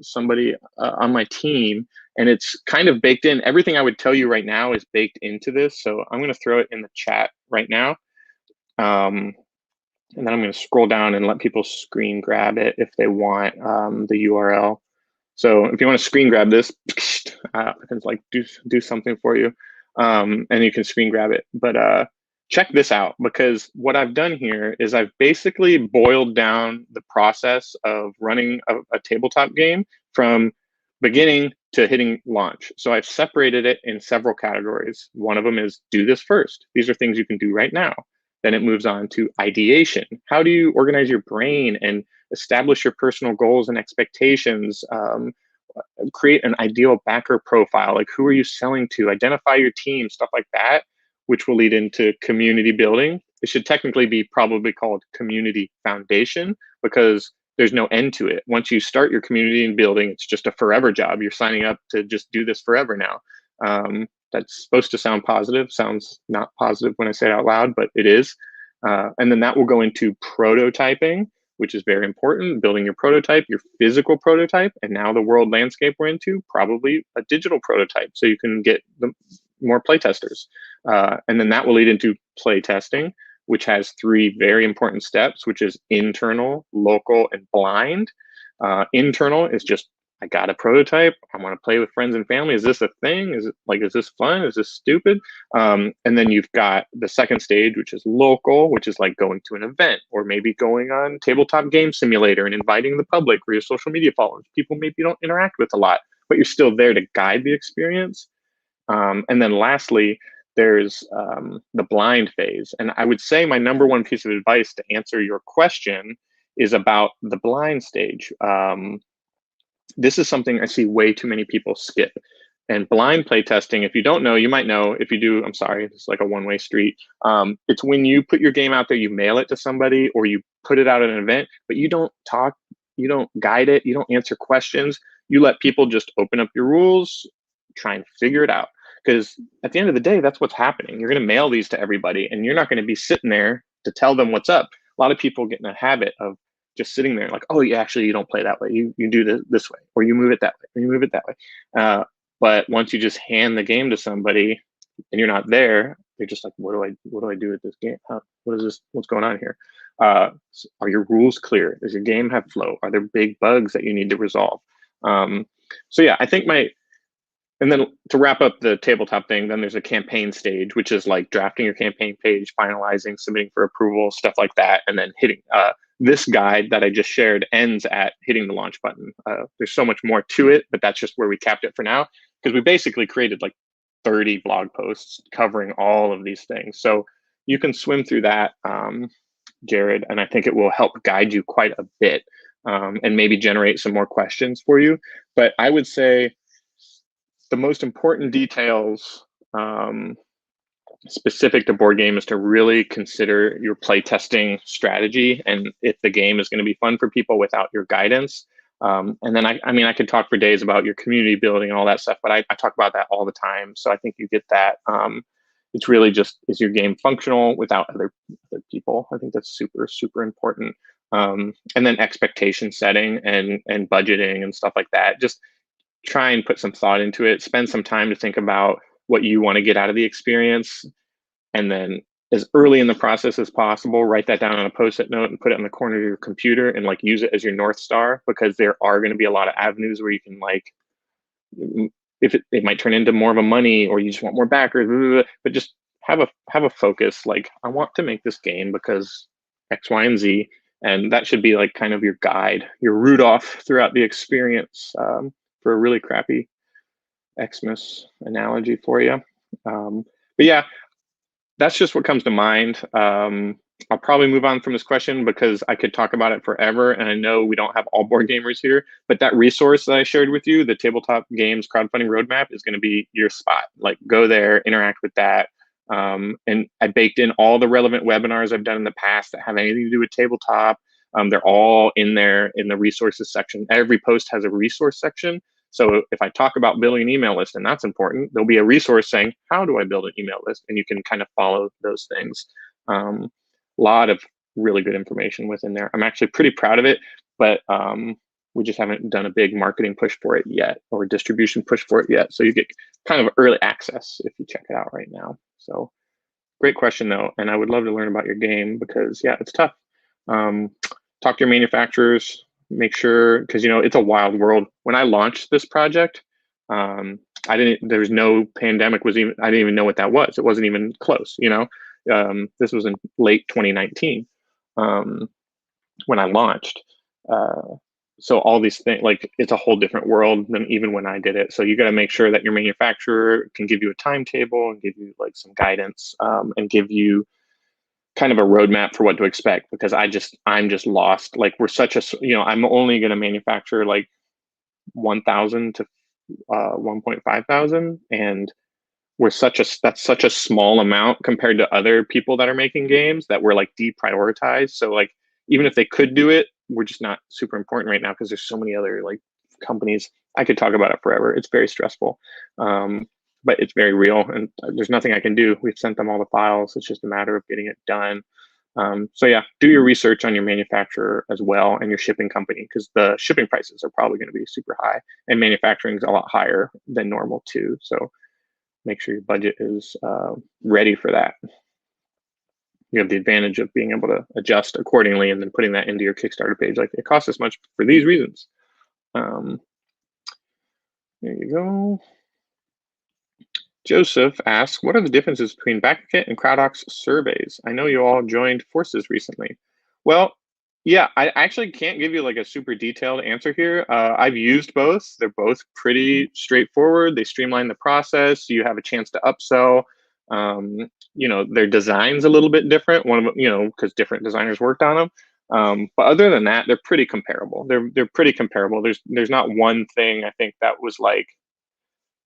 somebody on my team. And it's kind of baked in. Everything I would tell you right now is baked into this. So I'm going to throw it in the chat right now. And then I'm going to scroll down and let people screen grab it if they want the URL. So if you want to screen grab this, I can like do something for you, and you can screen grab it. But check this out, because what I've done here is I've basically boiled down the process of running a tabletop game from beginning to hitting launch. So I've separated it in several categories. One of them is do this first. These are things you can do right now. Then it moves on to ideation. How do you organize your brain and establish your personal goals and expectations? Create an ideal backer profile. Like, who are you selling to? Identify your team, stuff like that, which will lead into community building. It should technically be probably called community foundation, because there's no end to it. Once you start your community and building, it's just a forever job. You're signing up to just do this forever now. That's supposed to sound positive. Sounds not positive when I say it out loud, but it is. And then that will go into prototyping, which is very important. Building your prototype, your physical prototype, and now the world landscape we're into, probably a digital prototype, so you can get more playtesters. And then that will lead into playtesting, which has 3 very important steps, which is internal, local, and blind. Internal is just, I got a prototype. I want to play with friends and family. Is this a thing? Is this fun? Is this stupid? And then you've got the second stage, which is local, which is like going to an event, or maybe going on Tabletop Game Simulator and inviting the public or your social media followers, people maybe you don't interact with a lot, but you're still there to guide the experience. And then lastly, there's the blind phase. And I would say my number one piece of advice to answer your question is about the blind stage. This is something I see way too many people skip. And blind playtesting, if you don't know, you might know. If you do, I'm sorry, it's like a one-way street. It's when you put your game out there, you mail it to somebody, or you put it out at an event, but you don't talk, you don't guide it, you don't answer questions. You let people just open up your rules, try and figure it out. Because at the end of the day, that's what's happening. You're going to mail these to everybody, and you're not going to be sitting there to tell them what's up. A lot of people get in a habit of just sitting there like, oh, yeah, actually, you don't play that way. You do this way, or you move it that way, or you move it that way. But once you just hand the game to somebody and you're not there, they're just like, what do I do with this game? What's going on here? Are your rules clear? Does your game have flow? Are there big bugs that you need to resolve? So yeah, I think and then to wrap up the tabletop thing, then there's a campaign stage, which is like drafting your campaign page, finalizing, submitting for approval, stuff like that, and then hitting. This guide that I just shared ends at hitting the launch button. There's so much more to it, but that's just where we capped it for now, because we basically created like 30 blog posts covering all of these things. So you can swim through that, Jared, and I think it will help guide you quite a bit, and maybe generate some more questions for you. But I would say the most important details specific to board game is to really consider your playtesting strategy and if the game is going to be fun for people without your guidance. And then I could talk for days about your community building and all that stuff, but I talk about that all the time. So I think you get that. It's really just, is your game functional without other people? I think that's super, super important. And then expectation setting and budgeting and stuff like that. Just try and put some thought into it. Spend some time to think about what you want to get out of the experience, and then as early in the process as possible, write that down on a post-it note and put it in the corner of your computer and like use it as your North Star, because there are going to be a lot of avenues where you can like, if it might turn into more of a money, or you just want more backers, blah, blah, blah, but just have a focus. Like, I want to make this game because X, Y, and Z, and that should be like kind of your guide, your Rudolph throughout the experience, for a really crappy Xmas analogy for you. But yeah, that's just what comes to mind. I'll probably move on from this question because I could talk about it forever. And I know we don't have all board gamers here, but that resource that I shared with you, the Tabletop Games Crowdfunding Roadmap, is going to be your spot. Like, go there, interact with that. And I baked in all the relevant webinars I've done in the past that have anything to do with tabletop. They're all in there in the resources section. Every post has a resource section. So if I talk about building an email list, and that's important, there'll be a resource saying, how do I build an email list? And you can kind of follow those things. A lot of really good information within there. I'm actually pretty proud of it, but we just haven't done a big marketing push for it yet, or distribution push for it yet. So you get kind of early access if you check it out right now. So great question though. And I would love to learn about your game because yeah, it's tough. Talk to your manufacturers, make sure, because it's a wild world. When I launched this project, there was no pandemic I didn't even know what that was. It wasn't even close, this was in late 2019 when I launched. So all these things, like it's a whole different world than even when I did it. So you got to make sure that your manufacturer can give you a timetable and give you like some guidance and give you kind of a roadmap for what to expect, because I'm just lost. Like we're such a, I'm only going to manufacture like 1,000 to 1.5 thousand. And that's such a small amount compared to other people that are making games that we're like deprioritized. So like, even if they could do it, we're just not super important right now because there's so many other like companies. I could talk about it forever. It's very stressful, but it's very real, and there's nothing I can do. We've sent them all the files. It's just a matter of getting it done. So yeah, do your research on your manufacturer as well and your shipping company, because the shipping prices are probably going to be super high, and manufacturing is a lot higher than normal too. So make sure your budget is ready for that. You have the advantage of being able to adjust accordingly and then putting that into your Kickstarter page. Like, it costs this much for these reasons. There you go. Joseph asks, what are the differences between BackerKit and CrowdOx surveys? I know you all joined forces recently. Well, yeah, I actually can't give you like a super detailed answer here. I've used both. They're both pretty straightforward. They streamline the process. You have a chance to upsell. Their design's a little bit different. One of them, because different designers worked on them. But other than that, they're pretty comparable. They're pretty comparable. There's not one thing I think that was like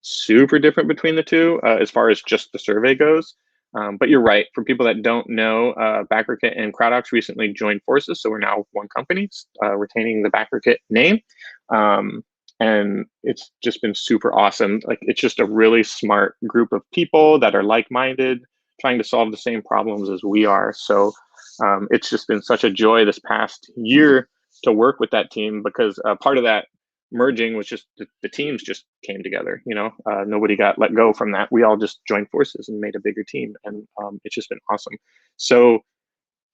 super different between the two as far as just the survey goes. But you're right. For people that don't know, BackerKit and CrowdOx recently joined forces, so we're now one company, retaining the BackerKit name. And it's just been super awesome. Like, it's just a really smart group of people that are like-minded, trying to solve the same problems as we are. So it's just been such a joy this past year to work with that team, because part of that merging was just the teams just came together. Nobody got let go from that. We all just joined forces and made a bigger team, and it's just been awesome. So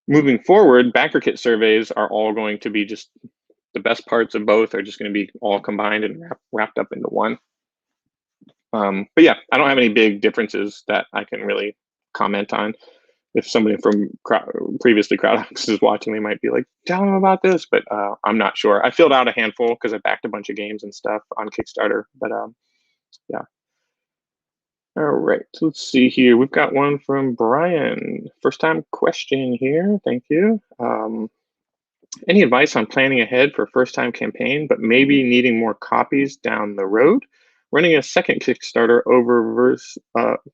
moving forward, BackerKit surveys are all going to be just the best parts of both are just going to be all combined and wrapped up into one. But yeah, I don't have any big differences that I can really comment on. If somebody from previously CrowdOx is watching, they might be like, tell them about this, but I'm not sure. I filled out a handful because I backed a bunch of games and stuff on Kickstarter, but yeah. All right, so let's see here. We've got one from Brian. First time question here, thank you. Any advice on planning ahead for a first time campaign, but maybe needing more copies down the road? Running a second Kickstarter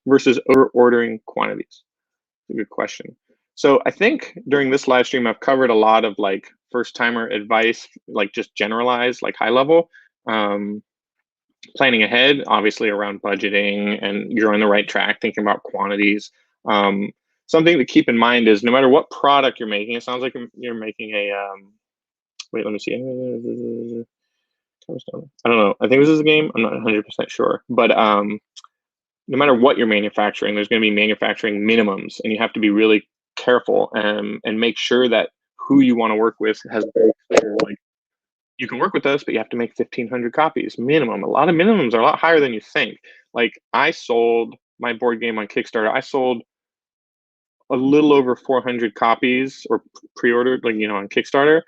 versus over ordering quantities. A good question. So I think during this live stream, I've covered a lot of like first timer advice, like just generalized, like high level. Planning ahead, obviously around budgeting, and you're on the right track, thinking about quantities. Something to keep in mind is no matter what product you're making, it sounds like you're making a, wait, let me see. I don't know. I think this is a game. I'm not 100% sure. But no matter what you're manufacturing, there's going to be manufacturing minimums, and you have to be really careful and make sure that who you want to work with has very clear, like, you can work with us, but you have to make 1,500 copies minimum. A lot of minimums are a lot higher than you think. Like, I sold my board game on Kickstarter. I sold a little over 400 copies, or pre-ordered, like, on Kickstarter.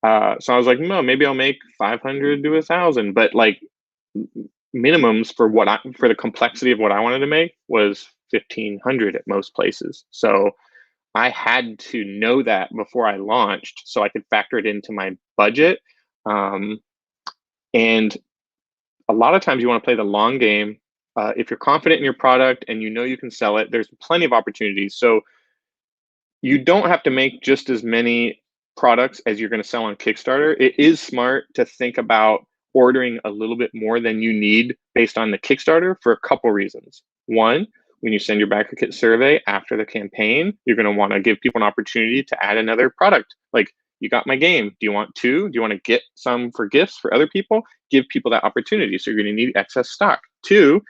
So I was like, no, maybe I'll make 500 to 1,000. But like, minimums for for the complexity of what I wanted to make was 1,500 at most places. So I had to know that before I launched, so I could factor it into my budget. And a lot of times you want to play the long game. If you're confident in your product and you can sell it, there's plenty of opportunities. So you don't have to make just as many products as you're going to sell on Kickstarter, it is smart to think about ordering a little bit more than you need based on the Kickstarter for a couple reasons. One, when you send your BackerKit survey after the campaign, you're going to want to give people an opportunity to add another product. Like, you got my game. Do you want two? Do you want to get some for gifts for other people? Give people that opportunity. So you're going to need excess stock. Two,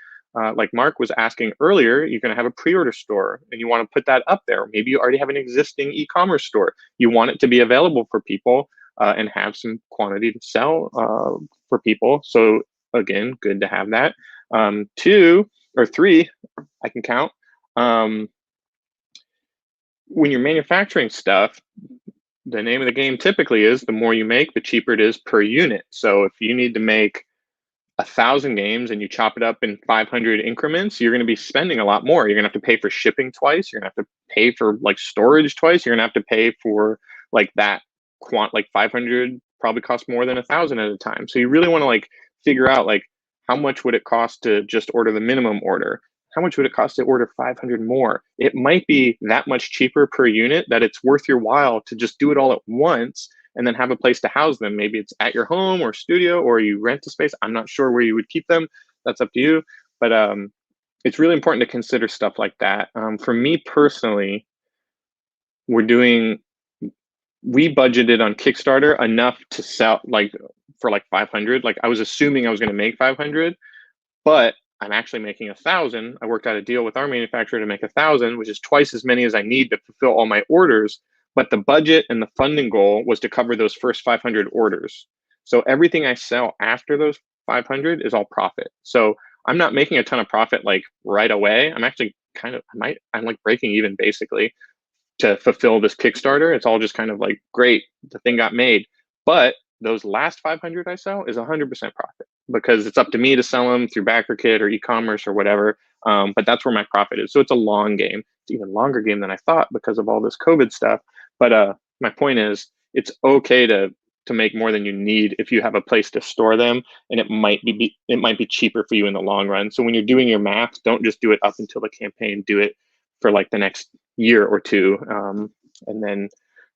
like Mark was asking earlier, you're going to have a pre-order store and you want to put that up there. Maybe you already have an existing e-commerce store. You want it to be available for people and have some quantity to sell for people. So again, good to have that. Two or three, I can count. When you're manufacturing stuff, the name of the game typically is the more you make, the cheaper it is per unit. So if you need to make 1,000 games and you chop it up in 500 increments, you're going to be spending a lot more. You're going to have to pay for shipping twice. You're going to have to pay for like storage twice. You're going to have to pay for like that like 500 probably costs more than 1,000 at a time. So you really want to like figure out like how much would it cost to just order the minimum order? How much would it cost to order 500 more? It might be that much cheaper per unit that it's worth your while to just do it all at once and then have a place to house them. Maybe it's at your home or studio, or you rent a space. I'm not sure where you would keep them. That's up to you. But it's really important to consider stuff like that. For me personally, we budgeted on Kickstarter enough to sell like for like 500. Like I was assuming I was going to make 500, but I'm actually making 1,000. I worked out a deal with our manufacturer to make 1,000, which is twice as many as I need to fulfill all my orders. But the budget and the funding goal was to cover those first 500 orders. So everything I sell after those 500 is all profit. So I'm not making a ton of profit like right away. I'm actually I'm like breaking even basically to fulfill this Kickstarter. It's all just kind of like, great, the thing got made. But those last 500 I sell is 100% profit because it's up to me to sell them through BackerKit or e-commerce or whatever. But that's where my profit is. So it's a long game. It's an even longer game than I thought because of all this COVID stuff. But my point is, it's okay to make more than you need if you have a place to store them, and it might be cheaper for you in the long run. So when you're doing your math, don't just do it up until the campaign. Do it for like the next year or two, and then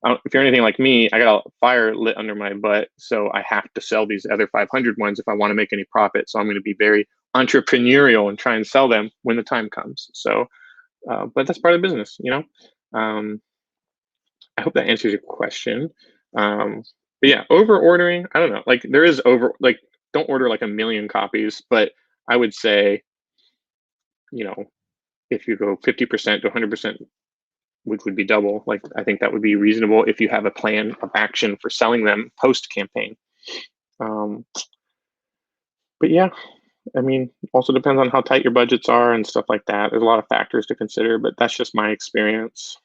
if you're anything like me, I got a fire lit under my butt, so I have to sell these other 500 ones if I want to make any profit. So I'm going to be very entrepreneurial and try and sell them when the time comes. So, but that's part of the business, you know. I hope that answers your question. But yeah, over ordering, I don't know. Like there is don't order like 1,000,000 copies, but I would say, you know, if you go 50% to 100%, which would be double, like I think that would be reasonable if you have a plan of action for selling them post campaign. But yeah, I mean, also depends on how tight your budgets are and stuff like that. There's a lot of factors to consider, but that's just my experience.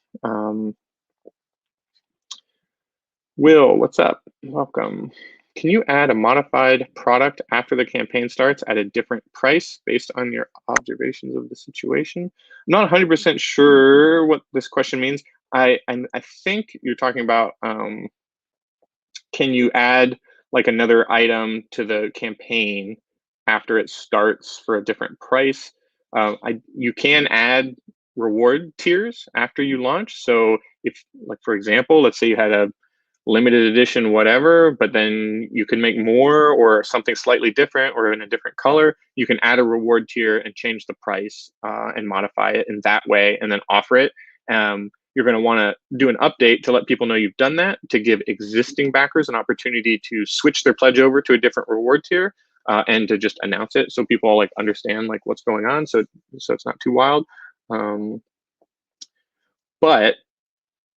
Will, what's up? Welcome. Can you add a modified product after the campaign starts at a different price based on your observations of the situation? I'm not 100% sure what this question means. I think you're talking about, can you add like another item to the campaign after it starts for a different price? You can add reward tiers after you launch. So if, like, for example, let's say you had a limited edition whatever, but then you can make more or something slightly different or in a different color, you can add a reward tier and change the price and modify it in that way and then offer it. You're going to want to do an update to let people know you've done that, to give existing backers an opportunity to switch their pledge over to a different reward tier and to just announce it so people like understand like what's going on, so it's not too wild. But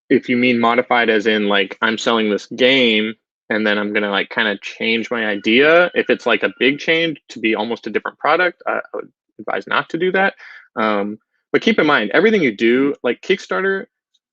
if you mean modified as in like I'm selling this game and then I'm gonna like kind of change my idea, if it's like a big change to be almost a different product, I would advise not to do that. But keep in mind, everything you do, like Kickstarter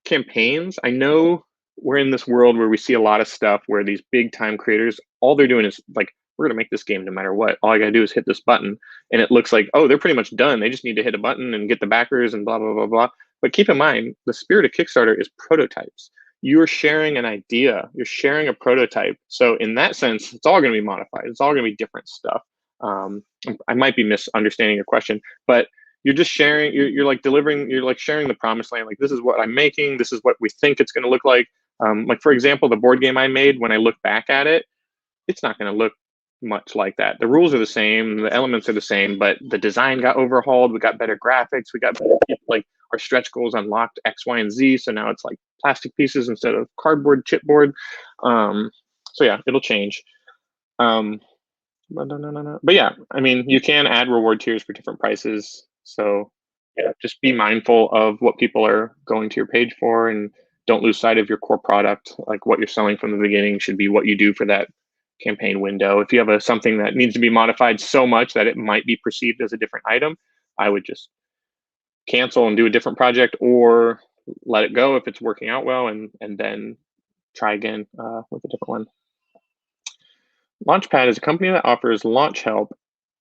campaigns, I know we're in this world where we see a lot of stuff where these big time creators, all they're doing is like, we're gonna make this game no matter what. All I gotta do is hit this button. And it looks like, oh, they're pretty much done. They just need to hit a button and get the backers and blah, blah, blah, blah. But keep in mind, the spirit of Kickstarter is prototypes. You're sharing an idea, you're sharing a prototype. So in that sense, it's all going to be modified. It's all going to be different stuff. I might be misunderstanding your question, but you're just sharing, you're like delivering, you're like sharing the promised land. Like, this is what I'm making. This is what we think it's going to look like. Like for example, the board game I made, when I look back at it, it's not going to look much like that. The rules are the same, the elements are the same, but the design got overhauled. We got better graphics. We got better, like our stretch goals unlocked X, Y, and Z. So now it's like plastic pieces instead of cardboard, chipboard. So yeah, it'll change. But yeah, I mean, you can add reward tiers for different prices. So yeah, just be mindful of what people are going to your page for, and don't lose sight of your core product. Like what you're selling from the beginning should be what you do for that campaign window. If you have something that needs to be modified so much that it might be perceived as a different item, I would just cancel and do a different project, or let it go if it's working out well, and then try again with a different one. Launchpad is a company that offers launch help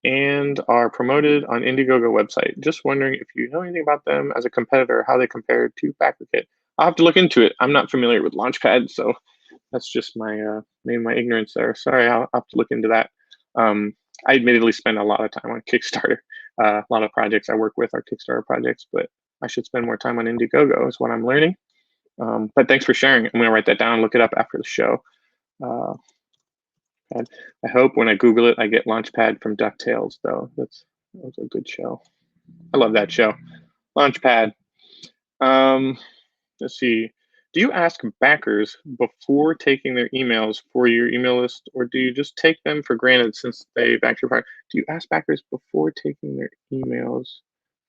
and are promoted on Indiegogo website. Just wondering if you know anything about them as a competitor, how they compare to BackerKit. I'll have to look into it. I'm not familiar with Launchpad, so that's just my maybe my ignorance there. Sorry, I'll have to look into that. I admittedly spend a lot of time on Kickstarter. A lot of projects I work with are Kickstarter projects, but I should spend more time on Indiegogo is what I'm learning. But thanks for sharing. I'm going to write that down, look it up after the show. I hope when I Google it, I get Launchpad from DuckTales, though. That's a good show. I love that show. Launchpad. Let's see. Do you ask backers before taking their emails for your email list, or do you just take them for granted since they backed your project? Do you ask backers before taking their emails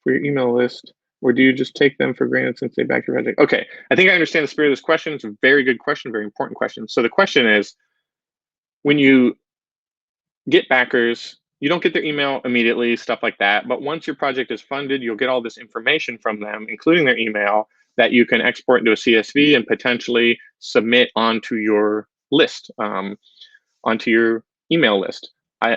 for your email list, or do you just take them for granted since they backed your project? Okay, I think I understand the spirit of this question. It's a very good question, very important question. So the question is, when you get backers, you don't get their email immediately, stuff like that. But once your project is funded, you'll get all this information from them, including their email, that you can export into a CSV and potentially submit onto your list, onto your email list.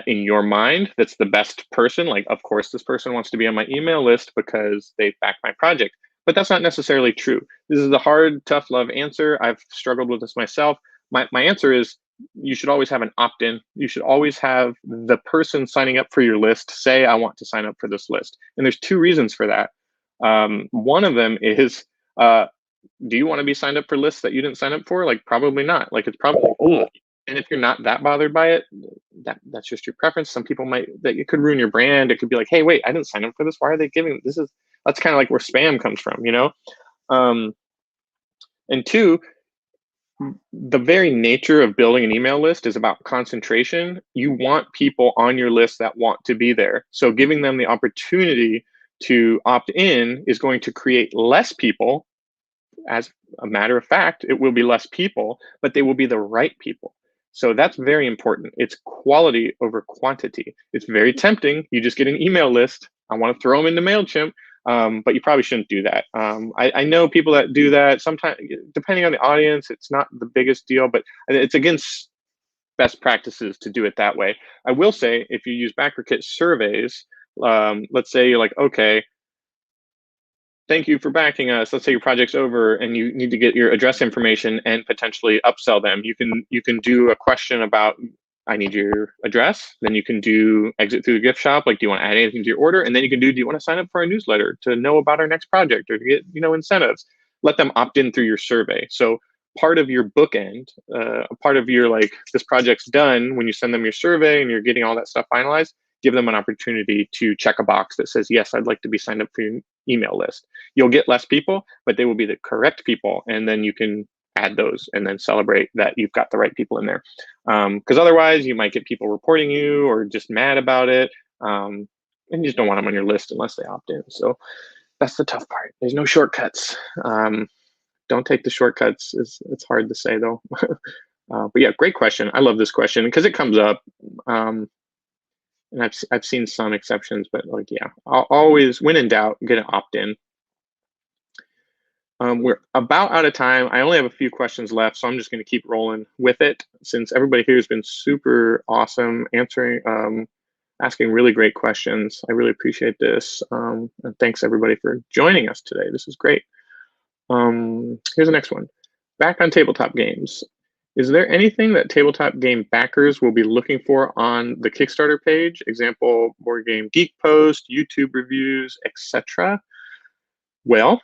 In your mind, that's the best person. Like, of course, this person wants to be on my email list because they backed my project. But that's not necessarily true. This is the hard, tough love answer. I've struggled with this myself. My answer is, you should always have an opt-in. You should always have the person signing up for your list say, I want to sign up for this list. And there's two reasons for that. One of them is, do you want to be signed up for lists that you didn't sign up for? Like, probably not. Like, it's probably, and if you're not that bothered by it, that's just your preference. Some people might, that it could ruin your brand. It could be like, hey, wait, I didn't sign up for this. Why are they giving this? That's kind of like where spam comes from, you know? And two, the very nature of building an email list is about concentration. You want people on your list that want to be there. So giving them the opportunity to opt in is going to create less people. As a matter of fact, it will be less people, but they will be the right people. So that's very important. It's quality over quantity. It's very tempting. You just get an email list. I want to throw them into MailChimp. But you probably shouldn't do that. I know people that do that. Sometimes, depending on the audience, it's not the biggest deal, but it's against best practices to do it that way. I will say, if you use BackerKit surveys, let's say you're like, okay, thank you for backing us. Let's say your project's over and you need to get your address information and potentially upsell them. You can do a question about, I need your address. Then you can do exit through the gift shop. Like, do you want to add anything to your order? And then you can do you want to sign up for our newsletter to know about our next project or to get, incentives? Let them opt in through your survey. So part of your bookend, part of your, like, this project's done, when you send them your survey and you're getting all that stuff finalized, give them an opportunity to check a box that says, yes, I'd like to be signed up for your email list. You'll get less people, but they will be the correct people. And then you can add those and then celebrate that you've got the right people in there. Because otherwise you might get people reporting you or just mad about it. And you just don't want them on your list unless they opt in. So that's the tough part. There's no shortcuts. Don't take the shortcuts. It's hard to say though. But yeah, great question. I love this question because it comes up. And I've seen some exceptions, but like, yeah, I'll always, when in doubt, get an opt-in. We're about out of time. I only have a few questions left, so I'm just going to keep rolling with it since everybody here has been super awesome answering, asking really great questions. I really appreciate this. And thanks everybody for joining us today. This is great. Here's the next one. Back on tabletop games. Is there anything that tabletop game backers will be looking for on the Kickstarter page? Example, Board Game Geek post, YouTube reviews, etc. Well,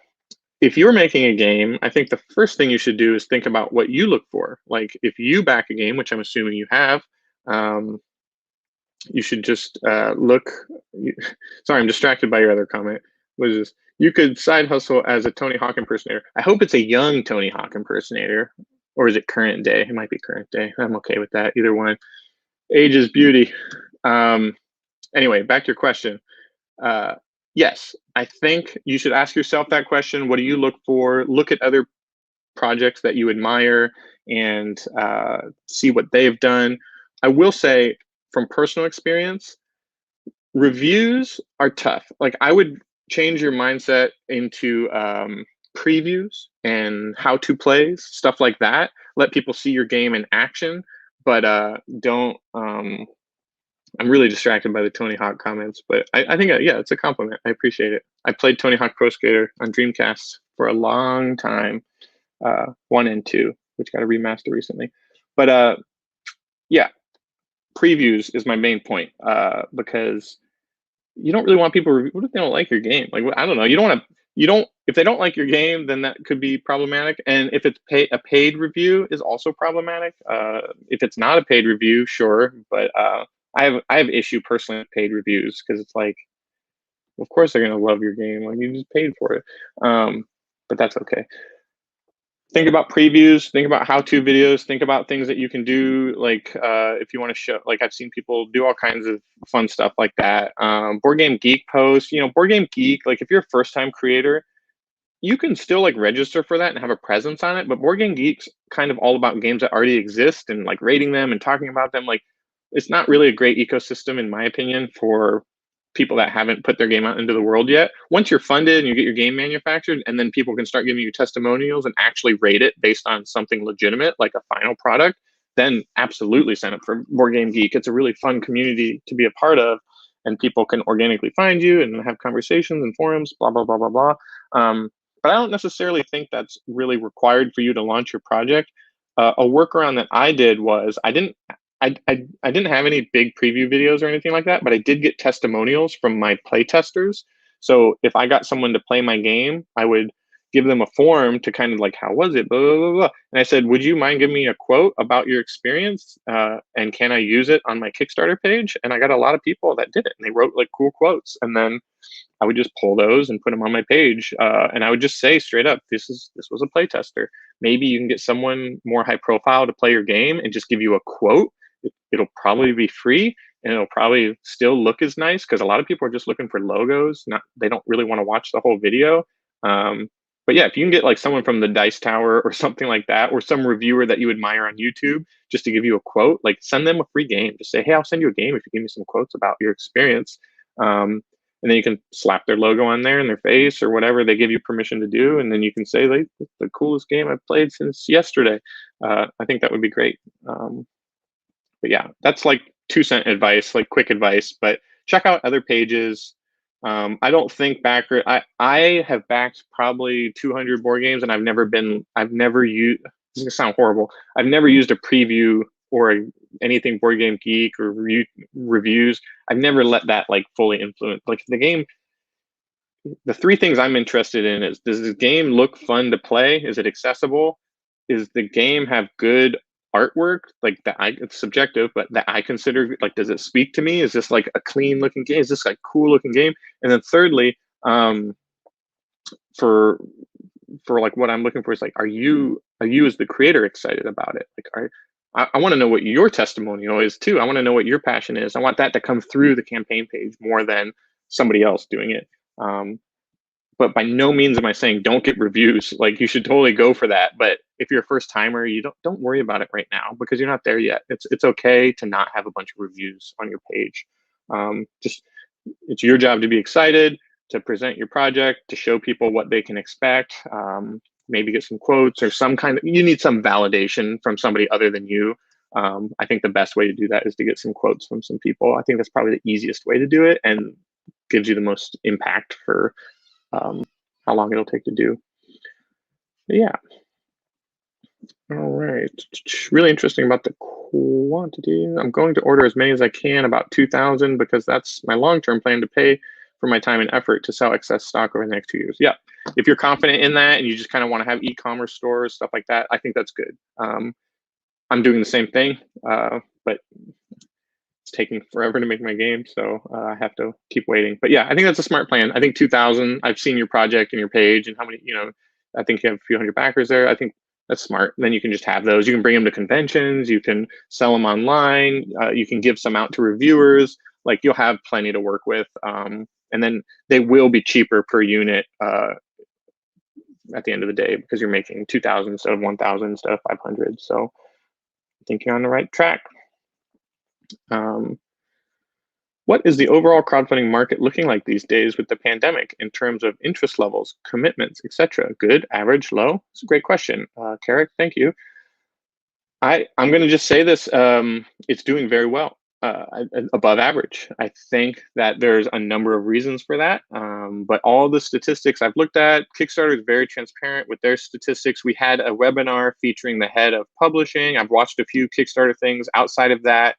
if you're making a game, I think the first thing you should do is think about what you look for. Like if you back a game, which I'm assuming you have, you should just look. Sorry, I'm distracted by your other comment. Was this, you could side hustle as a Tony Hawk impersonator. I hope it's a young Tony Hawk impersonator, or is it current day? It might be current day. I'm okay with that. Either one. Age is beauty. Anyway, back to your question. Yes, I think you should ask yourself that question. What do you look for? Look at other projects that you admire and see what they've done. I will say, from personal experience, reviews are tough. Like I would change your mindset into previews and how-to plays, stuff like that. Let people see your game in action, but don't. I'm really distracted by the Tony Hawk comments, but I think, yeah, it's a compliment. I appreciate it. I played Tony Hawk Pro Skater on Dreamcast for a long time, 1 and 2, which got a remaster recently. But yeah, previews is my main point because you don't really want people. What if they don't like your game? Like, I don't know. You don't want to. You don't. If they don't like your game, then that could be problematic. And if it's a paid review, is also problematic. If it's not a paid review, sure, but I have issue personally with paid reviews because it's like, of course they're gonna love your game. Like you just paid for it. But that's okay. Think about previews, think about how-to videos, think about things that you can do. Like if you want to show, like I've seen people do all kinds of fun stuff like that. Board Game Geek posts, Board Game Geek, like if you're a first-time creator, you can still like register for that and have a presence on it. But Board Game Geek's kind of all about games that already exist and like rating them and talking about them. Like it's not really a great ecosystem, in my opinion, for people that haven't put their game out into the world yet. Once you're funded and you get your game manufactured, and then people can start giving you testimonials and actually rate it based on something legitimate, like a final product, then absolutely sign up for Board Game Geek. It's a really fun community to be a part of, and people can organically find you and have conversations and forums, blah, blah, blah, blah, blah. But I don't necessarily think that's really required for you to launch your project. A workaround that I did was I didn't have any big preview videos or anything like that, but I did get testimonials from my play testers. So if I got someone to play my game, I would give them a form to kind of like, how was it? Blah, blah, blah, blah. And I said, would you mind giving me a quote about your experience? And can I use it on my Kickstarter page? And I got a lot of people that did it, and they wrote like cool quotes. And then I would just pull those and put them on my page. And I would just say straight up, this was a play tester. Maybe you can get someone more high profile to play your game and just give you a quote. It'll probably be free, and it'll probably still look as nice because a lot of people are just looking for logos. They don't really want to watch the whole video. But yeah, if you can get like someone from the Dice Tower or something like that, or some reviewer that you admire on YouTube, just to give you a quote, like send them a free game. Just say, hey, I'll send you a game if you give me some quotes about your experience. And then you can slap their logo on there and their face or whatever they give you permission to do. And then you can say, like, it's the coolest game I've played since yesterday. I think that would be great. But yeah, that's like 2-cent advice, like quick advice, but check out other pages. I don't think I have backed probably 200 board games, and I've never used, this is gonna sound horrible, I've never used a preview or anything Board Game Geek or reviews. I've never let that like fully influence. Like the game, the 3 things I'm interested in is, does the game look fun to play? Is it accessible? Is the game have good artwork? Like it's subjective, but that I consider, like, does it speak to me? Is this like a clean looking game? Is this like cool looking game? And then thirdly, for like what I'm looking for is like, are you as the creator excited about it? Like, I want to know what your testimonial is too. I want to know what your passion is. I want that to come through the campaign page more than somebody else doing it. But by no means am I saying don't get reviews. Like you should totally go for that. But if you're a first timer, you don't worry about it right now because you're not there yet. It's okay to not have a bunch of reviews on your page. Just it's your job to be excited, to present your project, to show people what they can expect. Maybe get some quotes or you need some validation from somebody other than you. I think the best way to do that is to get some quotes from some people. I think that's probably the easiest way to do it and gives you the most impact for how long it'll take to do. But yeah. All right. Really interesting about the quantity. I'm going to order as many as I can, about 2,000, because that's my long-term plan to pay for my time and effort to sell excess stock over the next 2 years. Yeah, if you're confident in that and you just kind of want to have e-commerce stores, stuff like that, I think that's good. I'm doing the same thing, but it's taking forever to make my game, so I have to keep waiting. But yeah, I think that's a smart plan. I think 2,000. I've seen your project and your page and how many. I think you have a few hundred backers there. I think that's smart. And then you can just have those. You can bring them to conventions. You can sell them online. You can give some out to reviewers. Like you'll have plenty to work with. And then they will be cheaper per unit at the end of the day because you're making 2,000 instead of 1,000 instead of 500. So I think you're on the right track. What is the overall crowdfunding market looking like these days with the pandemic in terms of interest levels, commitments, etc.? Good, average, low? It's a great question. Carrick, thank you. I'm going to just say this, it's doing very well, above average. I think that there's a number of reasons for that, but all the statistics I've looked at, Kickstarter is very transparent with their statistics. We had a webinar featuring the head of publishing. I've watched a few Kickstarter things outside of that.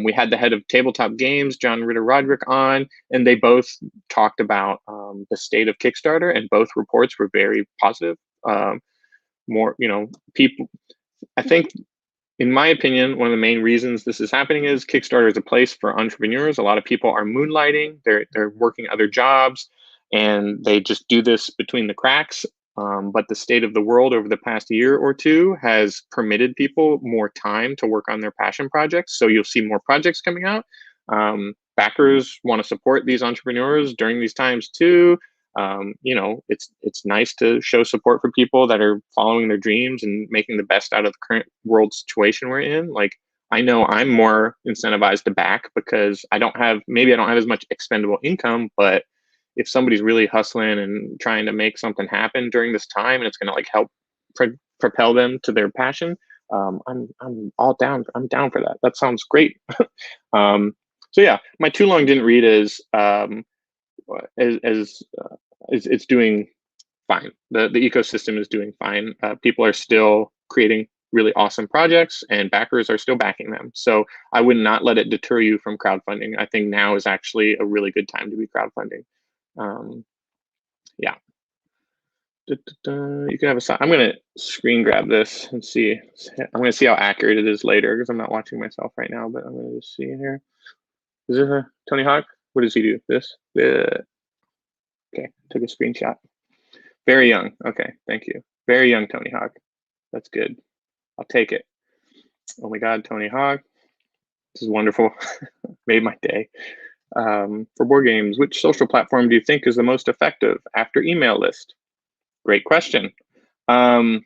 We had the head of Tabletop Games, John Ritter-Roderick, on, and they both talked about the state of Kickstarter, and both reports were very positive. People, I think, in my opinion, one of the main reasons this is happening is Kickstarter is a place for entrepreneurs. A lot of people are moonlighting, they're working other jobs, and they just do this between the cracks. But the state of the world over the past year or two has permitted people more time to work on their passion projects. So you'll see more projects coming out. Backers want to support these entrepreneurs during these times too. It's nice to show support for people that are following their dreams and making the best out of the current world situation we're in. Like, I know I'm more incentivized to back because maybe I don't have as much expendable income, but if somebody's really hustling and trying to make something happen during this time and it's going to like help propel them to their passion, I'm all down. I'm down for that. That sounds great. So yeah, my too long didn't read is it's doing fine. The ecosystem is doing fine. People are still creating really awesome projects and backers are still backing them. So I would not let it deter you from crowdfunding. I think now is actually a really good time to be crowdfunding. Yeah. You can have I'm going to screen grab this and see. I'm going to see how accurate it is later because I'm not watching myself right now, but I'm going to just see here. Is this a Tony Hawk? What does he do? This? Okay, took a screenshot. Very young. Okay, thank you. Very young Tony Hawk. That's good. I'll take it. Oh my God, Tony Hawk. This is wonderful. Made my day. For board games, which social platform do you think is the most effective after email list? Great question. I'm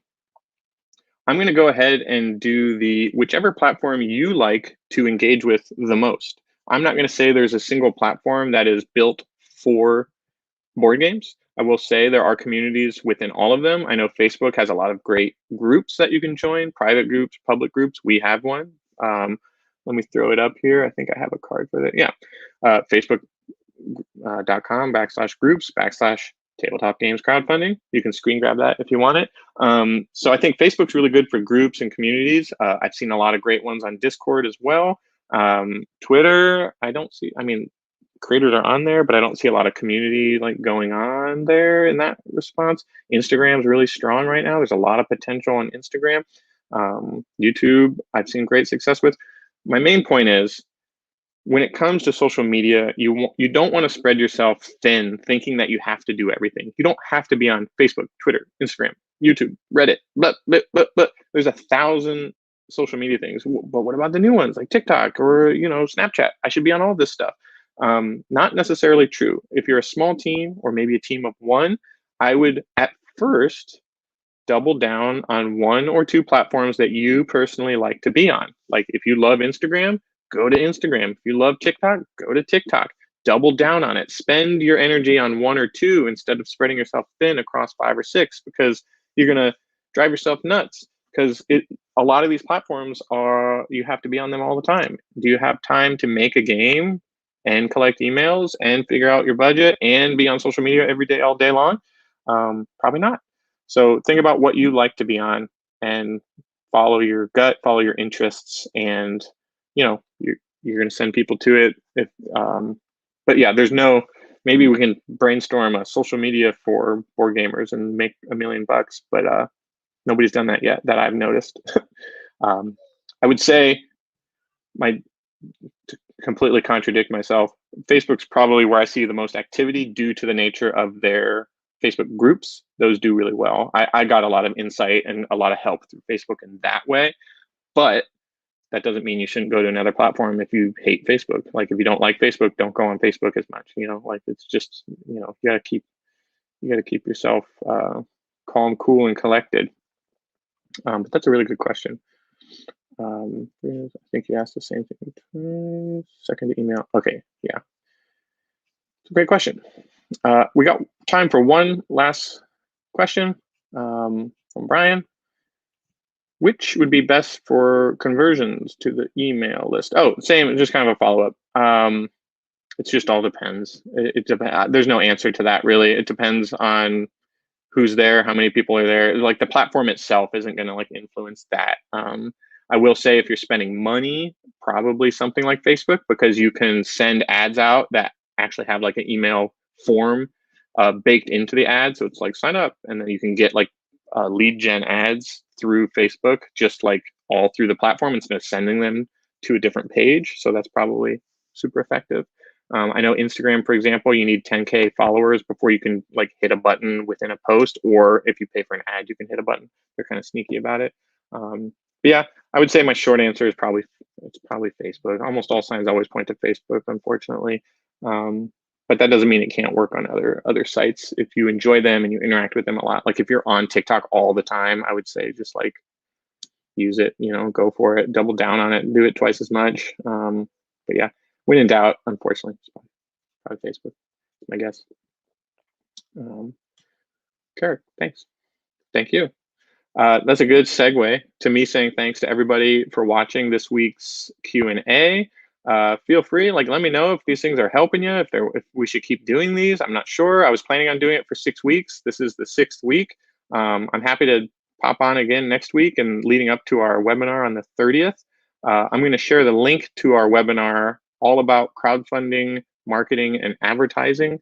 going to go ahead and do whichever platform you like to engage with the most. I'm not going to say there's a single platform that is built for board games. I will say there are communities within all of them. I know Facebook has a lot of great groups that you can join, private groups, public groups. We have one. Let me throw it up here. I think I have a card for that. Yeah, facebook.com/groups/tabletop games crowdfunding. You can screen grab that if you want it. So I think Facebook's really good for groups and communities. I've seen a lot of great ones on Discord as well. Twitter, creators are on there, but I don't see a lot of community like going on there in that response. Instagram is really strong right now. There's a lot of potential on Instagram. YouTube, I've seen great success with. My main point is, when it comes to social media, you don't want to spread yourself thin thinking that you have to do everything. You don't have to be on Facebook, Twitter, Instagram, YouTube, Reddit, but there's 1,000 social media things. But what about the new ones like TikTok or Snapchat? I should be on all this stuff. Not necessarily true. If you're a small team or maybe a team of one, I would at first double down on 1 or 2 platforms that you personally like to be on. Like if you love Instagram, go to Instagram. If you love TikTok, go to TikTok. Double down on it. Spend your energy on 1 or 2 instead of spreading yourself thin across 5 or 6, because you're going to drive yourself nuts. Because a lot of these platforms you have to be on them all the time. Do you have time to make a game and collect emails and figure out your budget and be on social media every day, all day long? Probably not. So think about what you like to be on and follow your gut, follow your interests, and you're going to send people to it. But yeah, there's no maybe we can brainstorm a social media for board gamers and make $1 million, but nobody's done that yet that I've noticed. I would say to completely contradict myself, Facebook's probably where I see the most activity due to the nature of their Facebook groups. Those do really well. I got a lot of insight and a lot of help through Facebook in that way, but that doesn't mean you shouldn't go to another platform if you hate Facebook. Like if you don't like Facebook, don't go on Facebook as much. Like it's just, you gotta keep yourself calm, cool, and collected. But that's a really good question. I think you asked the same thing. Second email. Okay, yeah. It's a great question. We got time for one last question from Brian. Which would be best for conversions to the email list? Oh, same, just kind of a follow-up. It just all depends. There's no answer to that, really. It depends on who's there, how many people are there. Like the platform itself isn't going to like influence that. I will say if you're spending money, probably something like Facebook, because you can send ads out that actually have like an email form baked into the ad. So it's like sign up, and then you can get like lead gen ads through Facebook, just like all through the platform instead of sending them to a different page. So that's probably super effective. I know Instagram, for example, you need 10K followers before you can like hit a button within a post, or if you pay for an ad, you can hit a button. They're kind of sneaky about it. But yeah, I would say my short answer is probably Facebook. Almost all signs always point to Facebook, unfortunately. But that doesn't mean it can't work on other sites if you enjoy them and you interact with them a lot. Like if you're on TikTok all the time, I would say just like use it, go for it, double down on it, do it twice as much. But yeah, when in doubt, unfortunately, it's probably Facebook, my guess. Kirk, thanks. Thank you. That's a good segue to me saying thanks to everybody for watching this week's Q&A. Feel free, let me know if these things are helping you, if we should keep doing these. I'm not sure. I was planning on doing it for 6 weeks. This is the 6th week. I'm happy to pop on again next week and leading up to our webinar on the 30th. I'm going to share the link to our webinar all about crowdfunding, marketing, and advertising.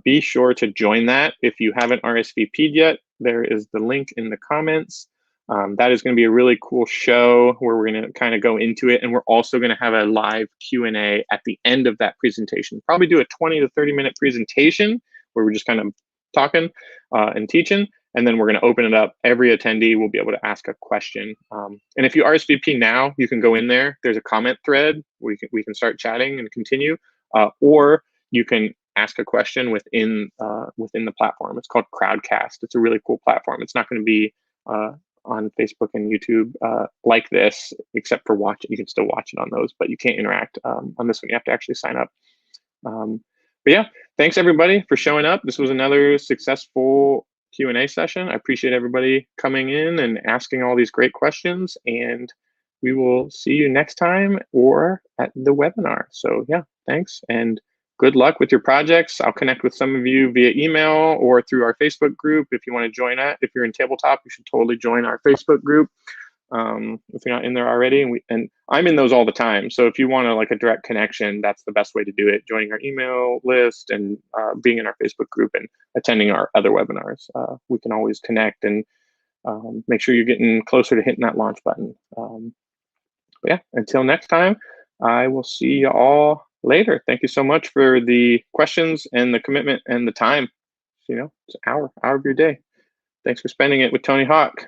Be sure to join that. If you haven't RSVP'd yet, there is the link in the comments. That is going to be a really cool show where we're going to kind of go into it. And we're also going to have a live Q&A at the end of that presentation. Probably do a 20 to 30-minute presentation where we're just kind of talking and teaching. And then we're going to open it up. Every attendee will be able to ask a question. And if you RSVP now, you can go in there. There's a comment thread. We can start chatting and continue. Or you can ask a question within the platform. It's called Crowdcast. It's a really cool platform. It's not going to be on Facebook and YouTube like this, except for watching. You can still watch it on those, but you can't interact on this one. You have to actually sign up. But yeah, thanks everybody for showing up. This was another successful Q&A session. I appreciate everybody coming in and asking all these great questions, and we will see you next time or at the webinar. So yeah, thanks and good luck with your projects. I'll connect with some of you via email or through our Facebook group if you want to join that. If you're in Tabletop, you should totally join our Facebook group if you're not in there already. And I'm in those all the time. So if you want a direct connection, that's the best way to do it. Joining our email list and being in our Facebook group and attending our other webinars. We can always connect and make sure you're getting closer to hitting that launch button. But yeah, until next time, I will see you all later. Thank you so much for the questions and the commitment and the time. It's an hour of your day. Thanks for spending it with Tony Hawk.